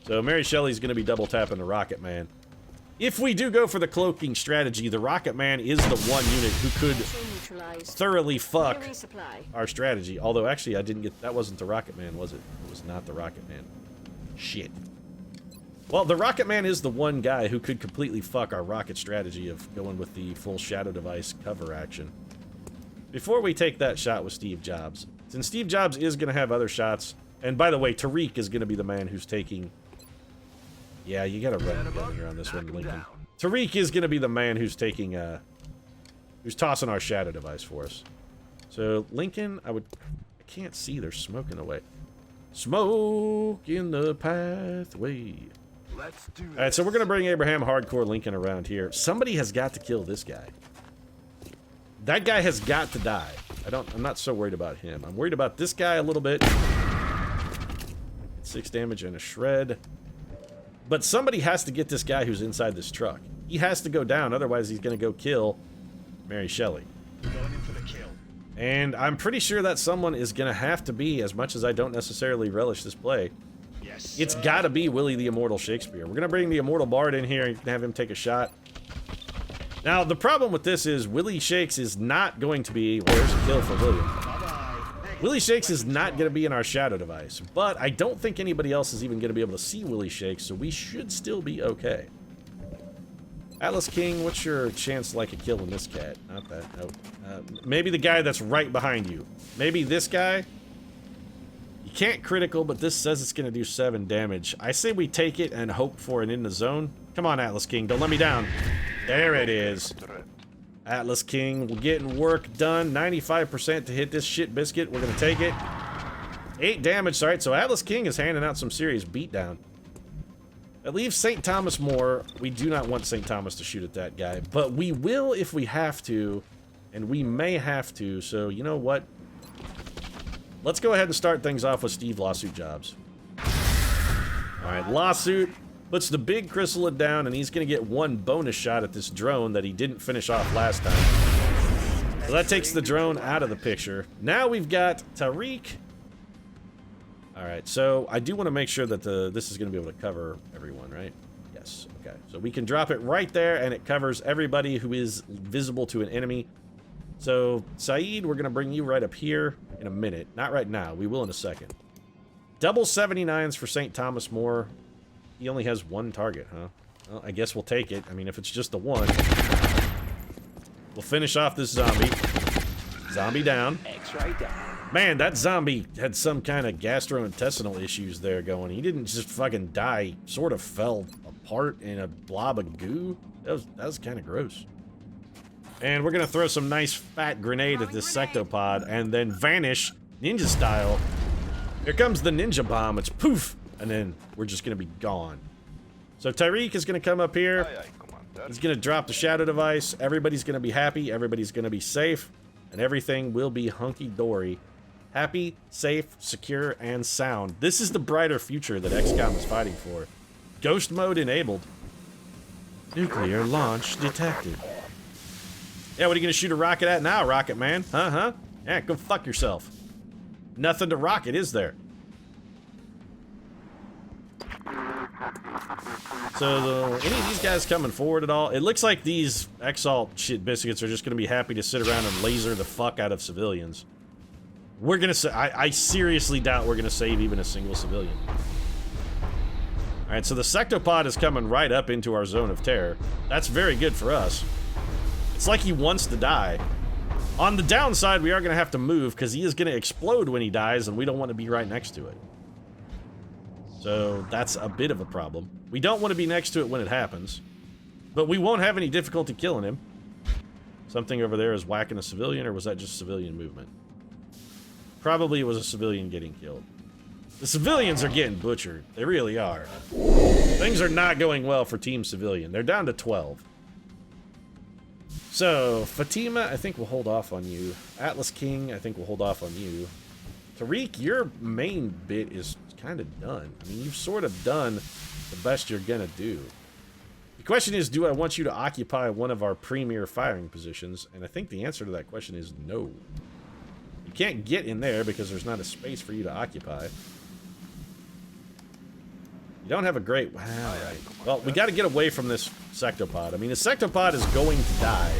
So Mary Shelley's gonna be double tapping the Rocket Man. If we do go for the cloaking strategy, the Rocket Man is the one unit who could thoroughly fuck our strategy. Although, actually, I didn't get... That wasn't the Rocket Man, was it? It was not the Rocket Man. Shit. Well, the Rocket Man is the one guy who could completely fuck our rocket strategy of going with the full Shadow Device cover action. Before we take that shot with Steve Jobs, since Steve Jobs is going to have other shots, and by the way, Tariq is going to be the man who's taking... Yeah, you gotta run together on this one, Lincoln. Tariq is gonna be the man who's taking, who's tossing our Shadow Device for us. So, Lincoln, I can't see, they're smoking away. Smoke in the pathway. Let's do this. Alright, so we're gonna bring Abraham Hardcore Lincoln around here. Somebody has got to kill this guy. That guy has got to die. I'm not so worried about him. I'm worried about this guy a little bit. 6 damage and a shred. But somebody has to get this guy who's inside this truck. He has to go down, otherwise he's going to go kill Mary Shelley. Going in for the kill. And I'm pretty sure that someone is going to have to be, as much as I don't necessarily relish this play, Yes, it's got to be Willie the Immortal Shakespeare. We're going to bring the Immortal Bard in here and have him take a shot. Now, the problem with this is Willie Shakes is not going to be... Where's the kill for William? Willie Shakes is not going to be in our Shadow Device, but I don't think anybody else is even going to be able to see Willie Shakes, so we should still be okay. Atlas King, what's your chance like a kill in this cat? Not that, nope. Maybe the guy that's right behind you. Maybe this guy? You can't critical, but this says it's going to do 7 damage. I say we take it and hope for an in the zone. Come on, Atlas King, don't let me down. There it is. Atlas King, we're getting work done. 95% to hit this shit biscuit. We're gonna take it. 8 damage. All right, so Atlas King is handing out some serious beatdown. That leaves St. Thomas More. We do not want St. Thomas to shoot at that guy, but we will if we have to, and we may have to, so you know what? Let's go ahead and start things off with Steve Lawsuit Jobs. Alright, Lawsuit puts the big chrysalid down, and he's going to get 1 bonus shot at this drone that he didn't finish off last time. So that takes the drone out of the picture. Now we've got Tariq. Alright, so I do want to make sure that this is going to be able to cover everyone, right? Yes, okay. So we can drop it right there, and it covers everybody who is visible to an enemy. So, Saeed, we're going to bring you right up here in a minute. Not right now. We will in a second. Double 79s for St. Thomas More. He only has 1 target, huh? Well, I guess we'll take it. I mean, if it's just the 1. We'll finish off this zombie. Zombie down. X-ray down. Man, that zombie had some kind of gastrointestinal issues there going. He didn't just fucking die. Sort of fell apart in a blob of goo. That was kind of gross. And we're going to throw some nice fat grenade at this Sectopod and then vanish ninja style. Here comes the ninja bomb. It's poof. And then we're just going to be gone. So Tariq is going to come up here. He's going to drop the shadow device. Everybody's going to be happy. Everybody's going to be safe. And everything will be hunky-dory. Happy, safe, secure, and sound. This is the brighter future that XCOM is fighting for. Ghost mode enabled. Nuclear launch detected. Yeah, what are you gonna shoot a rocket at now, Rocket Man? Huh? Yeah, go fuck yourself. Nothing to rocket, is there? So, any of these guys coming forward at all? It looks like these EXALT shit biscuits are just gonna be happy to sit around and laser the fuck out of civilians. We're gonna say, I seriously doubt we're gonna save even a single civilian. Alright, so the Sectopod is coming right up into our zone of terror. That's very good for us. It's like he wants to die. On the downside, we are gonna have to move because he is gonna explode when he dies and we don't want to be right next to it. So that's a bit of a problem. We don't want to be next to it when it happens, but we won't have any difficulty killing him. Something over there is whacking a civilian, or was that just civilian movement? Probably it was a civilian getting killed. The civilians are getting butchered. They really are. Things are not going well for Team Civilian. They're down to 12. So, Fatima, I think we'll hold off on you. Atlas King, I think we'll hold off on you. Tariq, your main bit is kind of done. I mean, you've sort of done the best you're gonna do. The question is, do I want you to occupy one of our premier firing positions? And I think the answer to that question is no. You can't get in there because there's not a space for you to occupy. You don't have a great... Well, we got to get away from this Sectopod. I mean, the Sectopod is going to die.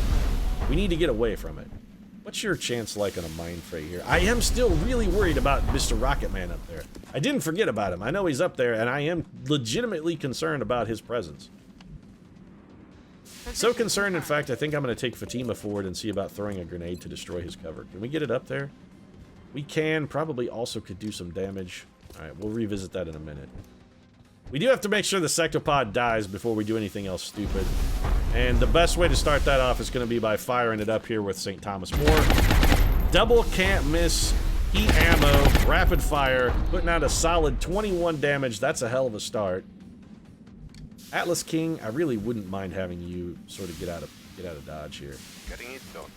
We need to get away from it. What's your chance like on a mind freight here? I am still really worried about Mr. Rocket Man up there. I didn't forget about him. I know he's up there, and I am legitimately concerned about his presence. So concerned, in fact, I think I'm going to take Fatima forward and see about throwing a grenade to destroy his cover. Can we get it up there? We can. Probably also could do some damage. Alright, we'll revisit that in a minute. We do have to make sure the Sectopod dies before we do anything else stupid. And the best way to start that off is going to be by firing it up here with St. Thomas More. Double can't miss, heat ammo, rapid fire, putting out a solid 21 damage. That's a hell of a start. Atlas King, I really wouldn't mind having you sort of get out of dodge here.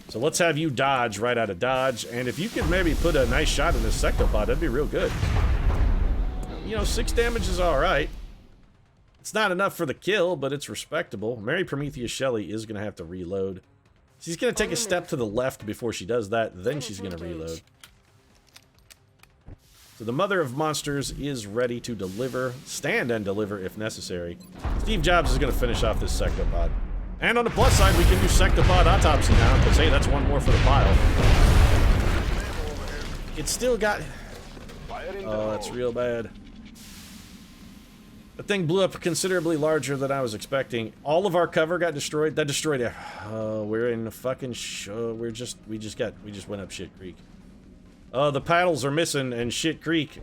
So let's have you dodge right out of dodge, and if you could maybe put a nice shot in this Sectopod, that'd be real good. You know, 6 damage is alright. It's not enough for the kill, but it's respectable. Mary Prometheus Shelley is going to have to reload. She's going to take a step to the left before she does that, then she's going to reload. So the Mother of Monsters is ready to deliver, stand and deliver if necessary. Steve Jobs is going to finish off this Sectopod. And on the plus side, we can do Sectopod Autopsy now, because hey, that's one more for the pile. It's still got... Oh, that's real bad. The thing blew up considerably larger than I was expecting. All of our cover got destroyed. That destroyed it. Oh, we're in the fucking show. We just went up Shit Creek. Oh, the paddles are missing, and Shit Creek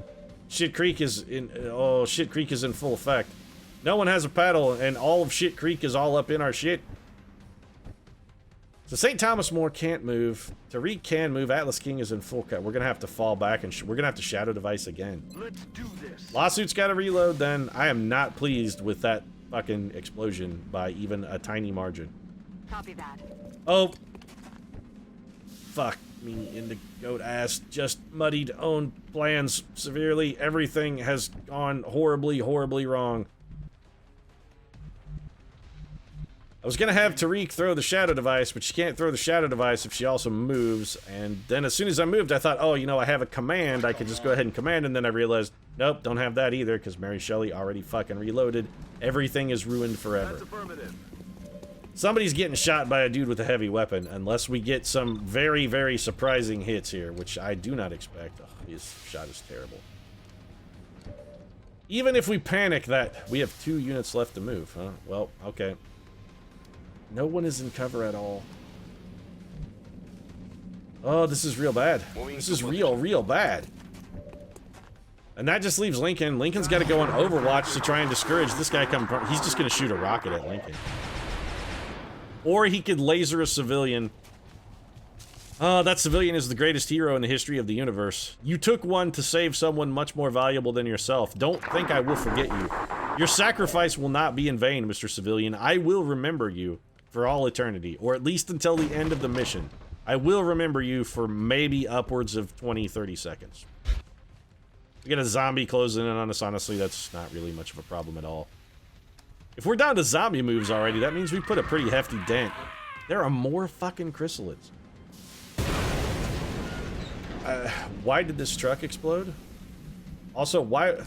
is in. Oh, Shit Creek is in full effect. No one has a paddle, and all of Shit Creek is all up in our shit. So St. Thomas More can't move. Tariq can move. Atlas King is in full cut. We're going to have to fall back, and we're going to have to Shadow Device again. Let's do this. Lawsuit's got to reload, then. I am not pleased with that fucking explosion by even a tiny margin. Copy that. Oh. Fuck me in the goat ass. Just muddied own plans severely. Everything has gone horribly, horribly wrong. I was gonna have Tariq throw the Shadow Device, but she can't throw the Shadow Device if she also moves. And then as soon as I moved, I thought, oh, you know, I have a command. I could just go ahead and command, and then I realized, nope, don't have that either, because Mary Shelley already fucking reloaded. Everything is ruined forever. That's affirmative. Somebody's getting shot by a dude with a heavy weapon, unless we get some very, very surprising hits here, which I do not expect. Oh, his shot is terrible. Even if we panic that we have 2 units left to move, huh? Well, okay. No one is in cover at all. Oh, this is real bad. This is real, real bad. And that just leaves Lincoln. Lincoln's got to go on Overwatch to try and discourage this guy coming from... He's just going to shoot a rocket at Lincoln. Or he could laser a civilian. Oh, that civilian is the greatest hero in the history of the universe. You took one to save someone much more valuable than yourself. Don't think I will forget you. Your sacrifice will not be in vain, Mr. Civilian. I will remember you for all eternity, or at least until the end of the mission. I will remember you for maybe upwards of 20, 30 seconds. We get a zombie closing in on us. Honestly, that's not really much of a problem at all. If we're down to zombie moves already, that means we put a pretty hefty dent. There are more fucking chrysalids. Why did this truck explode? Also, why...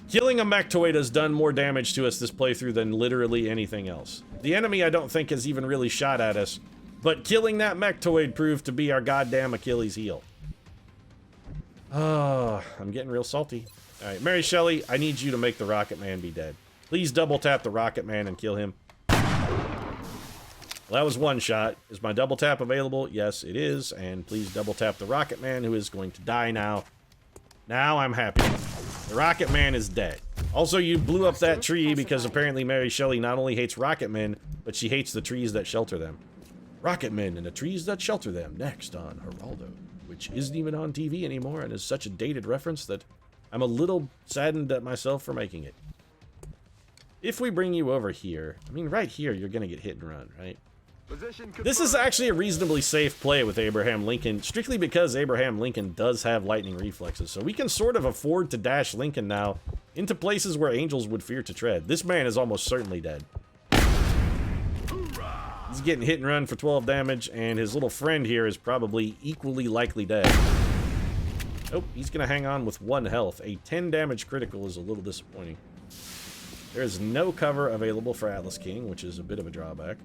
Killing a mechtoid has done more damage to us this playthrough than literally anything else. The enemy, I don't think, has even really shot at us. But killing that mechtoid proved to be our goddamn Achilles heel. Oh, I'm getting real salty. Alright, Mary Shelley, I need you to make the Rocket Man be dead. Please double tap the Rocket Man and kill him. Well, that was one shot. Is my double tap available? Yes, it is. And please double tap the Rocket Man, who is going to die now. Now I'm happy. The Rocket Man is dead. Also, you blew up that tree because apparently Mary Shelley not only hates rocket men, but she hates the trees that shelter them. Rocket men and the trees that shelter them, next on Geraldo, which isn't even on TV anymore and is such a dated reference that I'm a little saddened at myself for making it. If we bring you over here, I mean, right here, you're going to get hit and run, right? This is actually a reasonably safe play with Abraham Lincoln, strictly because Abraham Lincoln does have lightning reflexes, so we can sort of afford to dash Lincoln now into places where angels would fear to tread. This man is almost certainly dead. He's getting hit and run for 12 damage, and his little friend here is probably equally likely dead. Nope, he's going to hang on with 1 health. A 10 damage critical is a little disappointing. There is no cover available for Atlas King, which is a bit of a drawback.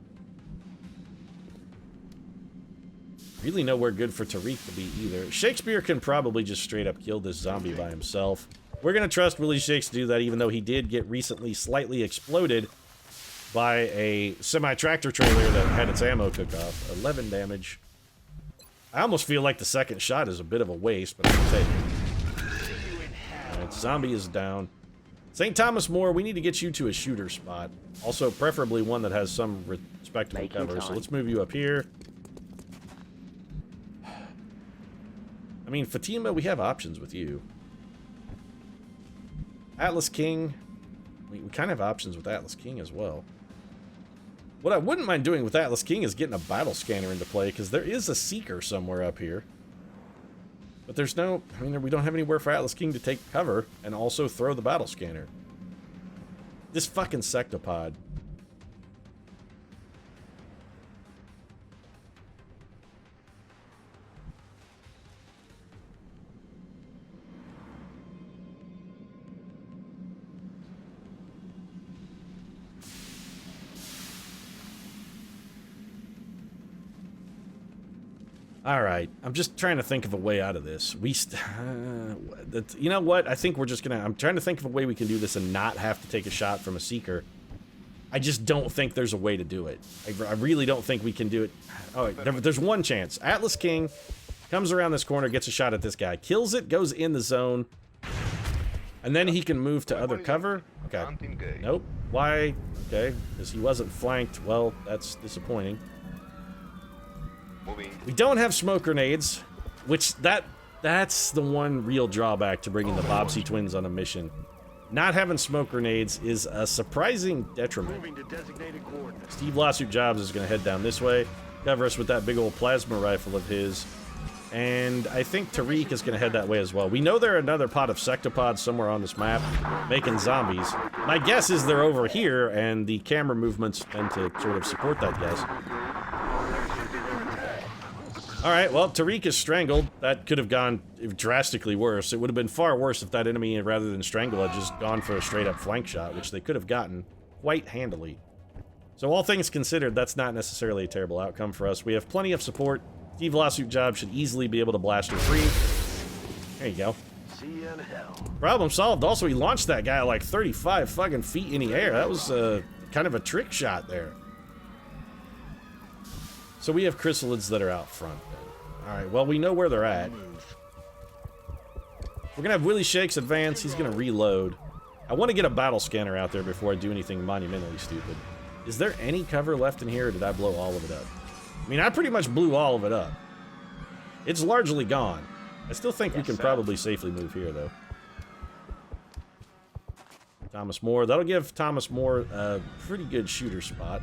Really nowhere good for Tariq to be either. Shakespeare can probably just straight up kill this zombie by himself. We're going to trust Willie Shakes to do that, even though he did get recently slightly exploded by a semi-tractor trailer that had its ammo took off. 11 damage. I almost feel like the second shot is a bit of a waste, but I'll take it. Alright, zombie is down. St. Thomas More, we need to get you to a shooter spot. Also, preferably one that has some respectable cover. So let's move you up here. I mean, Fatima, we have options with you. Atlas King, we kind of have options with Atlas King as well. What I wouldn't mind doing with Atlas King is getting a battle scanner into play, because there is a Seeker somewhere up here. But there's no, I mean, we don't have anywhere for Atlas King to take cover and also throw the battle scanner. This fucking Sectopod. All right, I'm just trying to think of a way out of this. You know what? I think we're just gonna... I'm trying to think of a way we can do this and not have to take a shot from a Seeker. I just don't think there's a way to do it. I really don't think we can do it. Oh, there's one chance. Atlas King comes around this corner, gets a shot at this guy, kills it, goes in the zone. And then he can move to other cover? Okay. Nope. Why? Okay, because he wasn't flanked. Well, that's disappointing. We don't have smoke grenades, which that's the one real drawback to bringing the Bobbsey twins on a mission. Not having smoke grenades is a surprising detriment. Moving to designated coordinates. Steve Lawsuit Jobs is going to head down this way, cover us with that big old plasma rifle of his, and I think Tariq is going to head that way as well. We know there are another pod of Sectopods somewhere on this map making zombies. My guess is they're over here, and the camera movements tend to sort of support that guess. Alright, well, Tariq is strangled. That could have gone drastically worse. It would have been far worse if that enemy, rather than strangle, had just gone for a straight-up flank shot, which they could have gotten quite handily. So all things considered, that's not necessarily a terrible outcome for us. We have plenty of support. Steve Lawsuit Job should easily be able to blast her free. There you go. See you in hell. Problem solved. Also, he launched that guy like 35 fucking feet in the air. That was kind of a trick shot there. So we have chrysalids that are out front then. Alright, well, we know where they're at. We're gonna have Willie Shakes advance. He's gonna reload. I want to get a battle scanner out there before I do anything monumentally stupid. Is there any cover left in here, or did I blow all of it up? I mean, I pretty much blew all of it up. It's largely gone. I still think we can probably safely move here, though. Thomas More. That'll give Thomas More a pretty good shooter spot.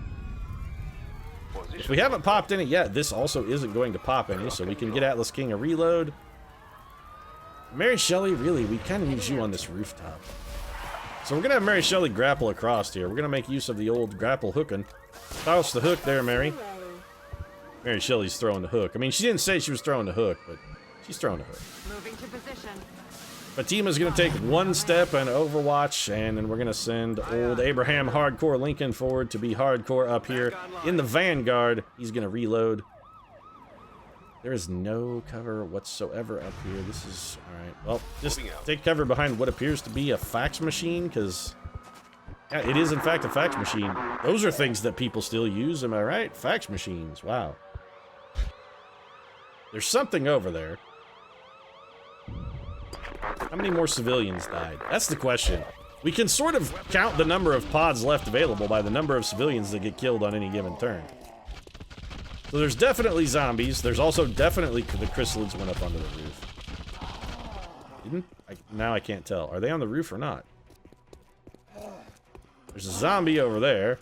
If we haven't popped any yet, this also isn't going to pop any, so we can get Atlas King a reload. Mary Shelley, really, we kind of need you on this rooftop. So we're going to have Mary Shelley grapple across here. We're going to make use of the old grapple hooking. Toss the hook there, Mary. Mary Shelley's throwing the hook. I mean, she didn't say she was throwing the hook, but she's throwing the hook. Moving to position. Fatima's going to take one step and Overwatch, and then we're going to send old Abraham Hardcore Lincoln forward to be hardcore up here in the Vanguard. He's going to reload. There is no cover whatsoever up here. This is... Alright, well, just take cover behind what appears to be a fax machine, because... Yeah, it is in fact a fax machine. Those are things that people still use, am I right? Fax machines, wow. There's something over there. How many more civilians died? That's the question. We can sort of count the number of pods left available by the number of civilians that get killed on any given turn. So there's definitely zombies. There's also definitely the chrysalids went up onto the roof. Now I can't tell. Are they on the roof or not? There's a zombie over there.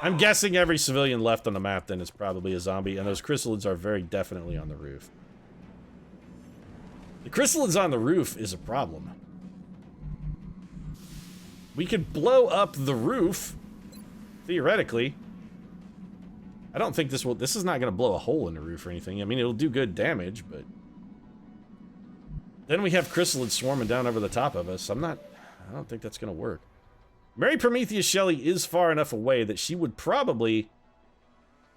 I'm guessing every civilian left on the map then is probably a zombie, and those chrysalids are very definitely on the roof. The chrysalids on the roof is a problem. We could blow up the roof, theoretically. I don't think this is not going to blow a hole in the roof or anything. I mean, it'll do good damage, but... Then we have chrysalids swarming down over the top of us. I don't think that's going to work. Mary Prometheus Shelley is far enough away that she would probably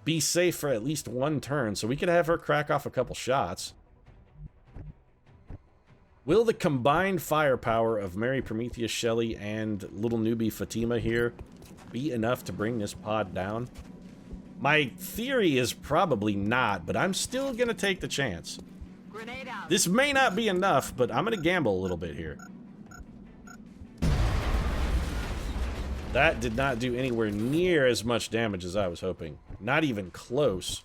be safe for at least one turn, so we could have her crack off a couple shots. Will the combined firepower of Mary Prometheus Shelley and little newbie Fatima here be enough to bring this pod down? My theory is probably not, but I'm still going to take the chance. Grenade out. This may not be enough, but I'm going to gamble a little bit here. That did not do anywhere near as much damage as I was hoping. Not even close.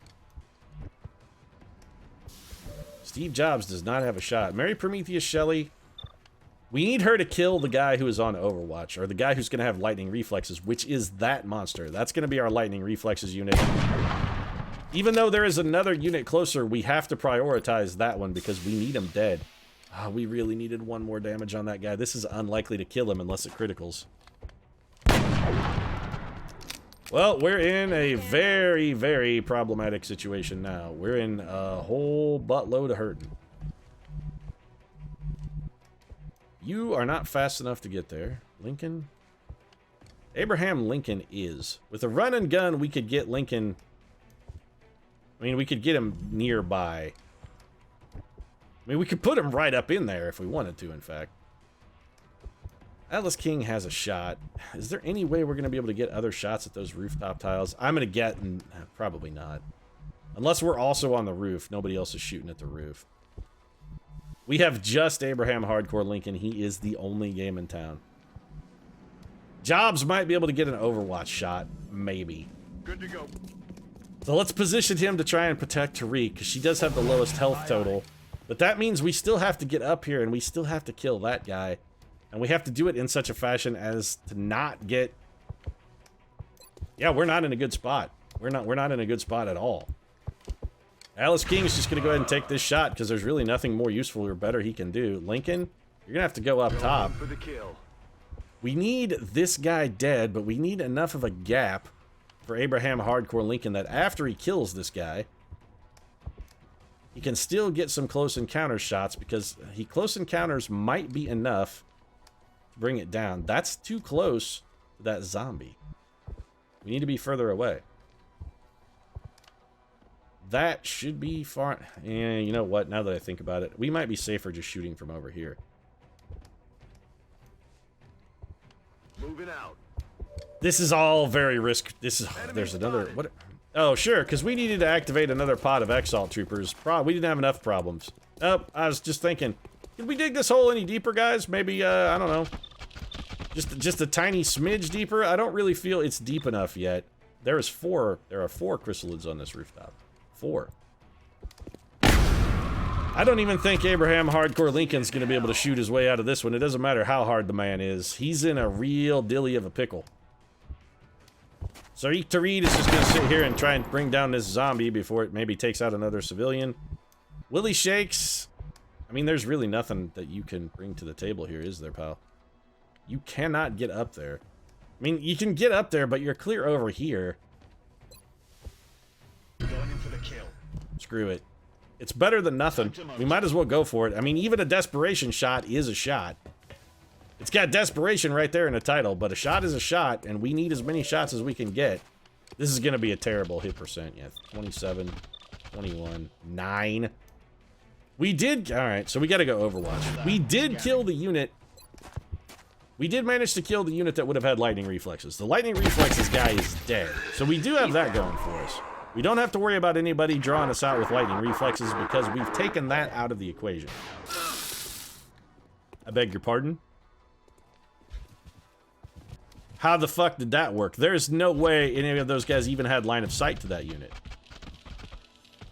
Steve Jobs does not have a shot. Mary Prometheus Shelley, we need her to kill the guy who is on Overwatch, or the guy who's going to have lightning reflexes, which is that monster. That's going to be our lightning reflexes unit. Even though there is another unit closer, we have to prioritize that one because we need him dead. Oh, we really needed one more damage on that guy. This is unlikely to kill him unless it criticals. Well, we're in a very, very problematic situation now. We're in a whole buttload of hurting. You are not fast enough to get there. Lincoln? Abraham Lincoln is. With a run and gun, we could get Lincoln... I mean, we could get him nearby. I mean, we could put him right up in there if we wanted to, in fact. Atlas King has a shot. Is there any way we're going to be able to get other shots at those rooftop tiles? I'm going to get... probably not. Unless we're also on the roof. Nobody else is shooting at the roof. We have just Abraham Hardcore Lincoln. He is the only game in town. Jobs might be able to get an Overwatch shot. Maybe. Good to go. So let's position him to try and protect Tariq, because she does have the lowest health total. But that means we still have to get up here, and we still have to kill that guy. And we have to do it in such a fashion as to not get... Yeah, we're not in a good spot. We're not in a good spot at all. Alice King is just going to go ahead and take this shot, because there's really nothing more useful or better he can do. Lincoln, you're going to have to go up top. For the kill. We need this guy dead, but we need enough of a gap for Abraham Hardcore Lincoln that after he kills this guy, he can still get some close encounter shots, because close encounters might be enough to bring it down. That's too close to that zombie. We need to be further away. That should be far... And you know what? Now that I think about it, we might be safer just shooting from over here. Moving out. This is all very risk... This is... There's another... What? Oh, sure, because we needed to activate another pod of EXALT troopers. We didn't have enough problems. Oh, I was just thinking. Did we dig this hole any deeper, guys? Maybe, I don't know. Just a tiny smidge deeper? I don't really feel it's deep enough yet. There are 4 chrysalids on this rooftop. 4. I don't even think Abraham Hardcore Lincoln's going to be able to shoot his way out of this one. It doesn't matter how hard the man is. He's in a real dilly of a pickle. So Tariq is just going to sit here and try and bring down this zombie before it maybe takes out another civilian. Willie Shakes. I mean, there's really nothing that you can bring to the table here, is there, pal? You cannot get up there. I mean, you can get up there, but you're clear over here. Going in for the kill. Screw it. It's better than nothing. We might as well go for it. I mean, even a desperation shot is a shot. It's got desperation right there in the title, but a shot is a shot, and we need as many shots as we can get. This is going to be a terrible hit percent. Yeah, 27, 21, 9. We did... Alright, so we got to go Overwatch. We did kill the unit. We did manage to kill the unit that would have had lightning reflexes. The lightning reflexes guy is dead. So we do have that going for us. We don't have to worry about anybody drawing us out with lightning reflexes because we've taken that out of the equation. I beg your pardon? How the fuck did that work? There's no way any of those guys even had line of sight to that unit.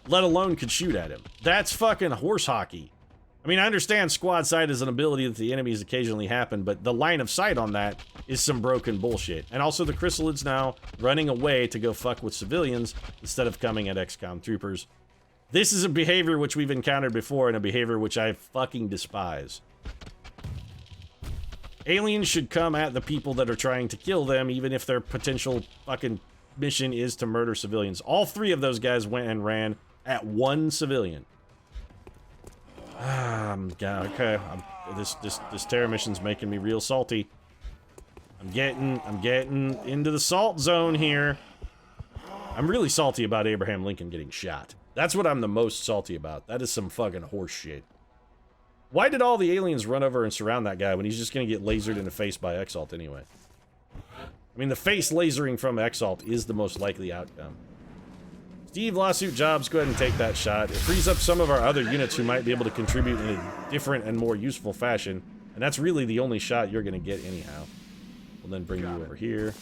Let alone could shoot at him. That's fucking horse hockey. I mean, I understand squad sight is an ability that the enemies occasionally happen, but the line of sight on that is some broken bullshit. And also the chrysalids now running away to go fuck with civilians instead of coming at XCOM troopers. This is a behavior which we've encountered before and a behavior which I fucking despise. Aliens should come at the people that are trying to kill them, even if their potential fucking mission is to murder civilians. All 3 of those guys went and ran at 1 civilian. Okay. This terror mission's making me real salty. I'm getting into the salt zone here. I'm really salty about Abraham Lincoln getting shot. That's what I'm the most salty about. That is some fucking horse shit. Why did all the aliens run over and surround that guy when he's just gonna get lasered in the face by EXALT anyway? I mean, the face lasering from EXALT is the most likely outcome. Steve, Lawsuit Jobs, go ahead and take that shot. It frees up some of our other units who might be able to contribute in a different and more useful fashion. And that's really the only shot you're going to get anyhow. We'll then bring you over here.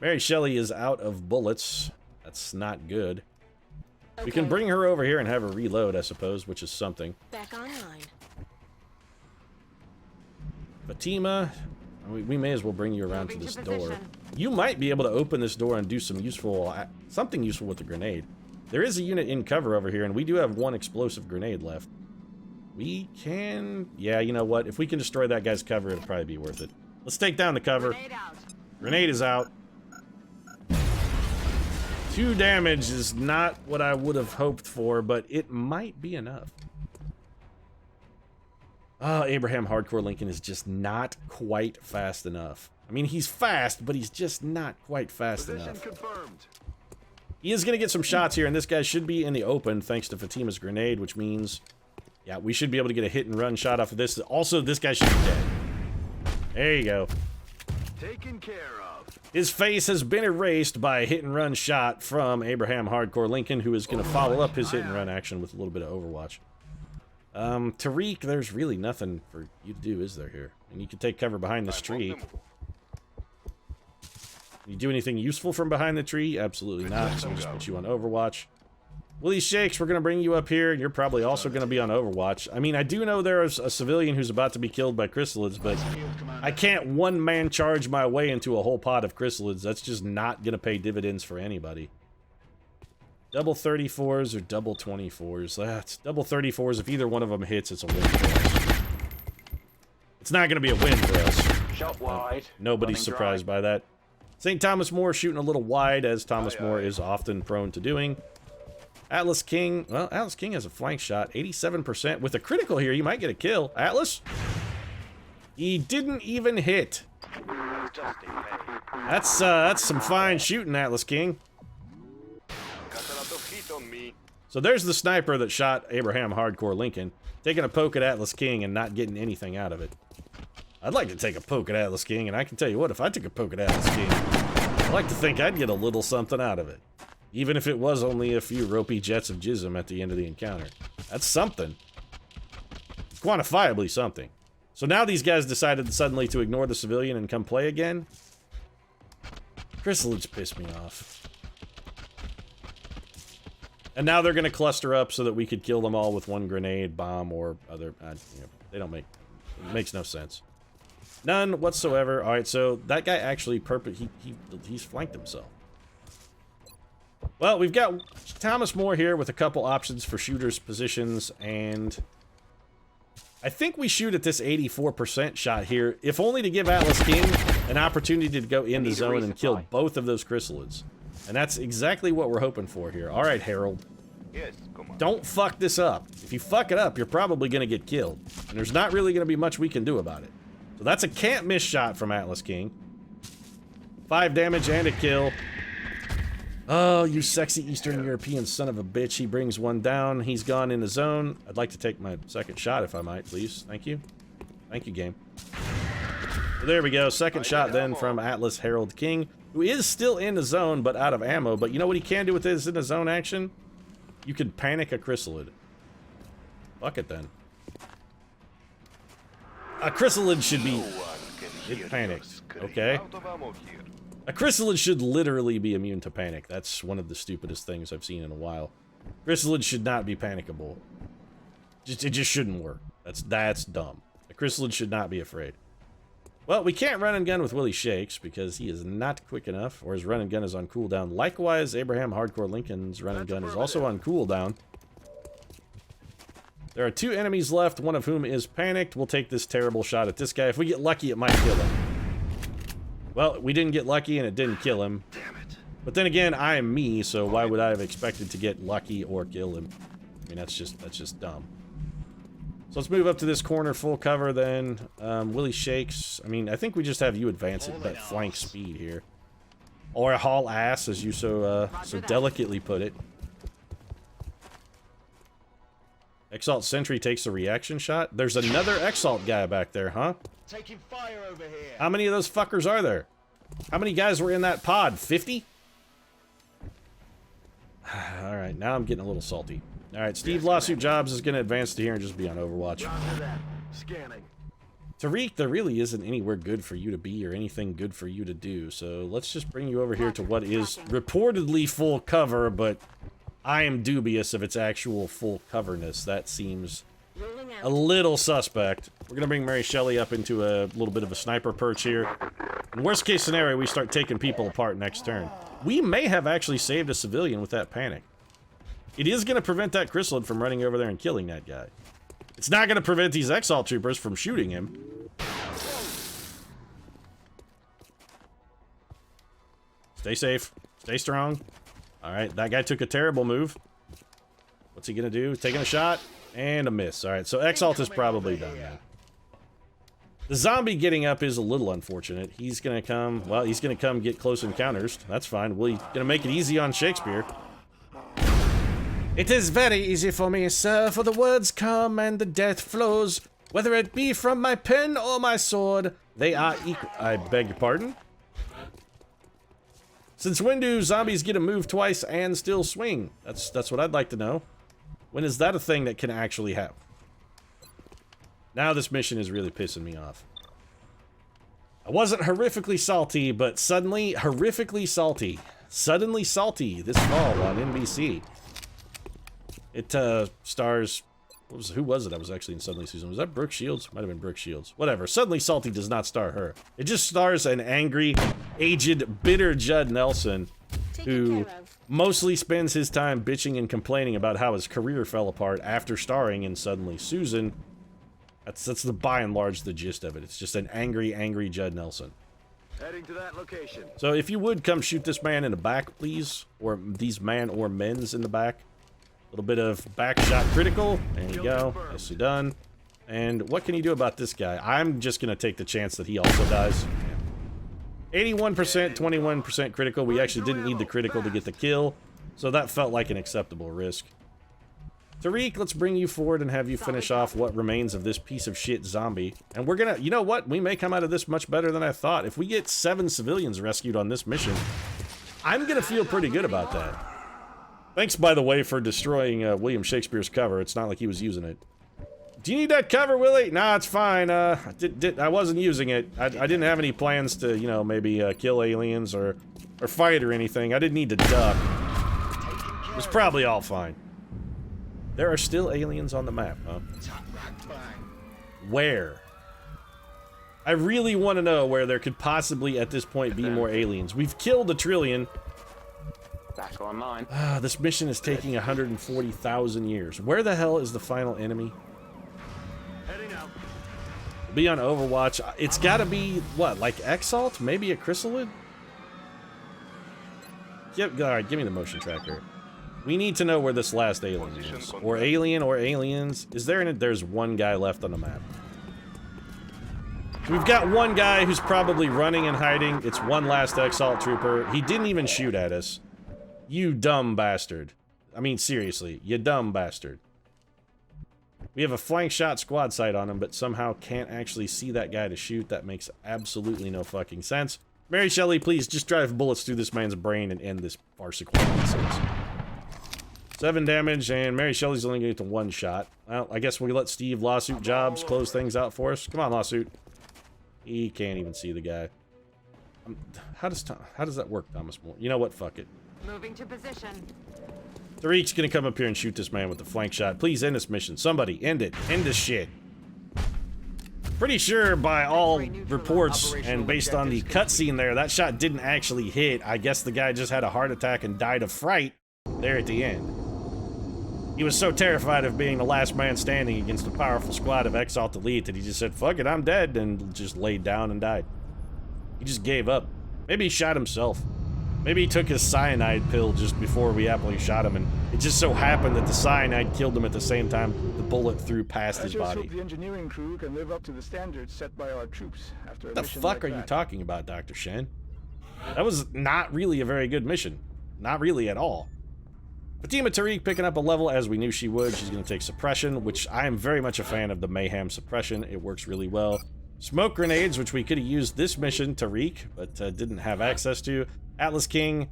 Mary Shelley is out of bullets. That's not good. Okay. We can bring her over here and have her reload, I suppose, which is something. Back online. Fatima, we may as well bring you around to this door. You might be able to open this door and do some useful, something useful with the grenade. There is a unit in cover over here, and we do have 1 explosive grenade left. We can... Yeah, you know what? If we can destroy that guy's cover, it'll probably be worth it. Let's take down the cover. Grenade out. Grenade is out. 2 damage is not what I would have hoped for, but it might be enough. Abraham Hardcore Lincoln is just not quite fast enough. I mean, he's fast, but he's just not quite fast enough. Confirmed. He is going to get some shots here, and this guy should be in the open thanks to Fatima's grenade, which means, yeah, we should be able to get a hit and run shot off of this. Also, this guy should be dead. There you go. Taken care of. His face has been erased by a hit and run shot from Abraham Hardcore Lincoln, who is going to follow up his hit and run action with a little bit of Overwatch. Tariq, there's really nothing for you to do, is there, here? And you can take cover behind this tree. Can you do anything useful from behind the tree? Absolutely not, so we'll just put you on Overwatch. Willie Shakes, we're going to bring you up here, and you're probably also going to be on Overwatch. I mean, I do know there is a civilian who's about to be killed by chrysalids, but I can't one-man charge my way into a whole pot of chrysalids. That's just not going to pay dividends for anybody. Double 34s or double 24s. That's double 34s. If either one of them hits, it's a win for us. It's not going to be a win for us. Shot wide. Nobody's surprised by that. St. Thomas More shooting a little wide, as Thomas More is often prone to doing. Atlas King, well, Atlas King has a flank shot, 87%. With a critical here, you might get a kill. Atlas? He didn't even hit. That's some fine shooting, Atlas King. So there's the sniper that shot Abraham Hardcore Lincoln, taking a poke at Atlas King and not getting anything out of it. I'd like to take a poke at Atlas King, and I can tell you what, if I took a poke at Atlas King, I'd like to think I'd get a little something out of it. Even if it was only a few ropey jets of jism at the end of the encounter. That's something. Quantifiably something. So now these guys decided suddenly to ignore the civilian and come play again? Chrysalids piss me off. And now they're going to cluster up so that we could kill them all with one grenade, bomb, or other... they don't make... It makes no sense. None whatsoever. Alright, so that guy actually he's flanked himself. Well, we've got Thomas More here with a couple options for shooters' positions, and I think we shoot at this 84% shot here, if only to give Atlas King an opportunity to go in the zone and kill both of those chrysalids. And that's exactly what we're hoping for here. All right, Harold. Yes, come on. Don't fuck this up. If you fuck it up, you're probably going to get killed. And there's not really going to be much we can do about it. So that's a can't miss shot from Atlas King. 5 damage and a kill. Oh, you sexy Eastern European son of a bitch. He brings one down. He's gone in the zone. I'd like to take my second shot if I might, please. Thank you. Thank you, game. So there we go. Second shot then from Atlas Harold King, who is still in the zone but out of ammo. But you know what he can do with this in the zone action? You can panic a chrysalid. Fuck it then. A chrysalid should be... It panicked. Okay. A chrysalid should literally be immune to panic. That's one of the stupidest things I've seen in a while. Chrysalid should not be panicable. It just shouldn't work. That's dumb. A chrysalid should not be afraid. Well, we can't run and gun with Willie Shakes because he is not quick enough, or his run and gun is on cooldown. Likewise, Abraham Hardcore Lincoln's run and gun is also on cooldown. There are 2 enemies left, one of whom is panicked. We'll take this terrible shot at this guy. If we get lucky, it might kill him. Well, we didn't get lucky and it didn't kill him. Damn it. But then again, I am me, so why would I have expected to get lucky or kill him? I mean, that's just dumb. So let's move up to this corner, full cover then. Willie Shakes. I mean, I think we just have you advance at that flank speed here. Or haul ass, as you so delicately put it. EXALT Sentry takes a reaction shot. There's another EXALT guy back there, huh? Taking fire over here. How many of those fuckers are there? How many guys were in that pod? 50? Alright, now I'm getting a little salty. Alright, Steve Lawsuit Jobs is going to advance to here and just be on Overwatch. Roger that. Scanning. Tariq, there really isn't anywhere good for you to be or anything good for you to do, so let's just bring you over here to what is reportedly full cover, but I am dubious of its actual full coverness. That seems a little suspect. We're going to bring Mary Shelley up into a little bit of a sniper perch here. In worst case scenario, we start taking people apart next turn. We may have actually saved a civilian with that panic. It is going to prevent that chrysalid from running over there and killing that guy. It's not going to prevent these EXALT troopers from shooting him. Stay safe. Stay strong. Alright, that guy took a terrible move. What's he going to do? Taking a shot. And a miss. Alright, so EXALT is probably done now. The zombie getting up is a little unfortunate. He's going to come... Well, he's going to come get close encounters. That's fine. Well, he's going to make it easy on Shakespeare. It is very easy for me, sir, for the words come and the death flows. Whether it be from my pen or my sword, they are equal. I beg your pardon? Since when do zombies get to move twice and still swing? That's what I'd like to know. When is that a thing that can actually happen? Now this mission is really pissing me off. I wasn't horrifically salty, but suddenly horrifically salty. Suddenly salty this fall on NBC. It stars... who was it that was actually in Suddenly Susan? Was that Brooke Shields? Might have been Brooke Shields. Whatever. Suddenly Salty does not star her. It just stars an angry, aged, bitter Judd Nelson who mostly spends his time bitching and complaining about how his career fell apart after starring in Suddenly Susan. That's the by and large the gist of it. It's just an angry, angry Judd Nelson. Heading to that location. So if you would come shoot this man in the back, please, or these man or men's in the back. A little bit of back shot critical. There you go. Nicely done. And what can you do about this guy? I'm just going to take the chance that he also dies. 81%, 21% critical. We actually didn't need the critical to get the kill, so that felt like an acceptable risk. Tariq, let's bring you forward and have you finish off what remains of this piece of shit zombie. And we're gonna, you know what? We may come out of this much better than I thought. If we get 7 civilians rescued on this mission, I'm gonna feel pretty good about that. Thanks, by the way, for destroying William Shakespeare's cover. It's not like he was using it. Do you need that cover, Willie? Nah, it's fine. I wasn't using it. I didn't have any plans to, you know, maybe kill aliens or fight or anything. I didn't need to duck. It was probably all fine. There are still aliens on the map, huh? Where? I really want to know where there could possibly, at this point, be more aliens. We've killed 1 trillion. Back online. This mission is taking 140,000 years. Where the hell is the final enemy? Heading out. Be on Overwatch. It's got to be, what, like EXALT? Maybe a chrysalid? Yep, alright, give me the motion tracker. We need to know where this last alien is. Or alien or aliens. Is there there's one guy left on the map. We've got one guy who's probably running and hiding. It's one last EXALT trooper. He didn't even shoot at us. You dumb bastard. I mean, seriously, you dumb bastard. We have a flank shot squad sight on him, but somehow can't actually see that guy to shoot. That makes absolutely no fucking sense. Mary Shelley, please just drive bullets through this man's brain and end this farcical nonsense. 7 damage, and Mary Shelley's only going to get to 1 shot. Well, I guess we let Steve Lawsuit Jobs close things out for us. Come on, Lawsuit. He can't even see the guy. How does that work, Thomas More? You know what? Fuck it. Moving to position. Tariq's gonna come up here and shoot this man with the flank shot. Please end this mission. Somebody, end it. End this shit. Pretty sure by all reports and based on the cutscene there, that shot didn't actually hit. I guess the guy just had a heart attack and died of fright there at the end. He was so terrified of being the last man standing against a powerful squad of EXALT Elite that he just said, fuck it, I'm dead, and just laid down and died. He just gave up. Maybe he shot himself. Maybe he took his cyanide pill just before we actually shot him, and it just so happened that the cyanide killed him at the same time the bullet threw past his body. Hope the engineering crew can live up to the standards set by our troops after a What the mission fuck like are you that. talking about, Dr. Shen? That was not really a very good mission. Not really at all. Fatima Tariq picking up a level as we knew she would. She's going to take suppression, which I am very much a fan of the mayhem suppression. It works really well. Smoke grenades, which we could have used this mission, Tariq, but didn't have access to. Atlas King.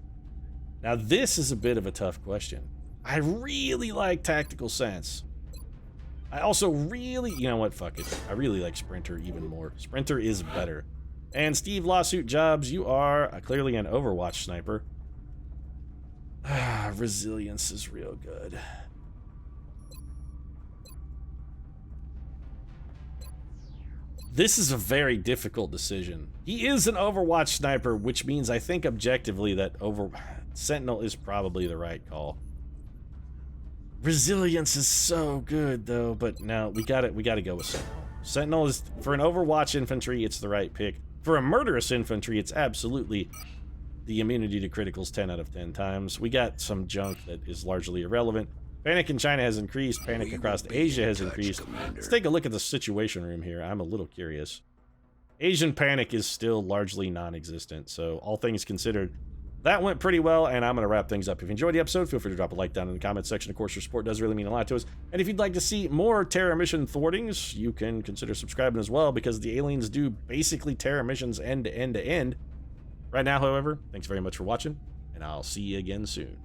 Now this is a bit of a tough question. I really like Tactical Sense. I also really, you know what, fuck it. I really like Sprinter even more. Sprinter is better. And Steve Lawsuit Jobs, you are clearly an Overwatch sniper. Resilience is real good. This is a very difficult decision. He is an Overwatch sniper, which means I think objectively that Sentinel is probably the right call. Resilience is so good though, but no, we gotta go with Sentinel. Sentinel is, for an Overwatch infantry, it's the right pick. For a murderous infantry, it's absolutely the immunity to criticals 10 out of 10 times. We got some junk that is largely irrelevant. Panic in China has increased. Panic across Asia has increased. Let's take a look at the situation room here. I'm a little curious. Asian panic is still largely non-existent, so all things considered, that went pretty well, and I'm going to wrap things up. If you enjoyed the episode, feel free to drop a like down in the comments section. Of course, your support does really mean a lot to us. And if you'd like to see more Terra mission thwartings, you can consider subscribing as well, because the aliens do basically Terra missions end to end to end. Right now, however, thanks very much for watching, and I'll see you again soon.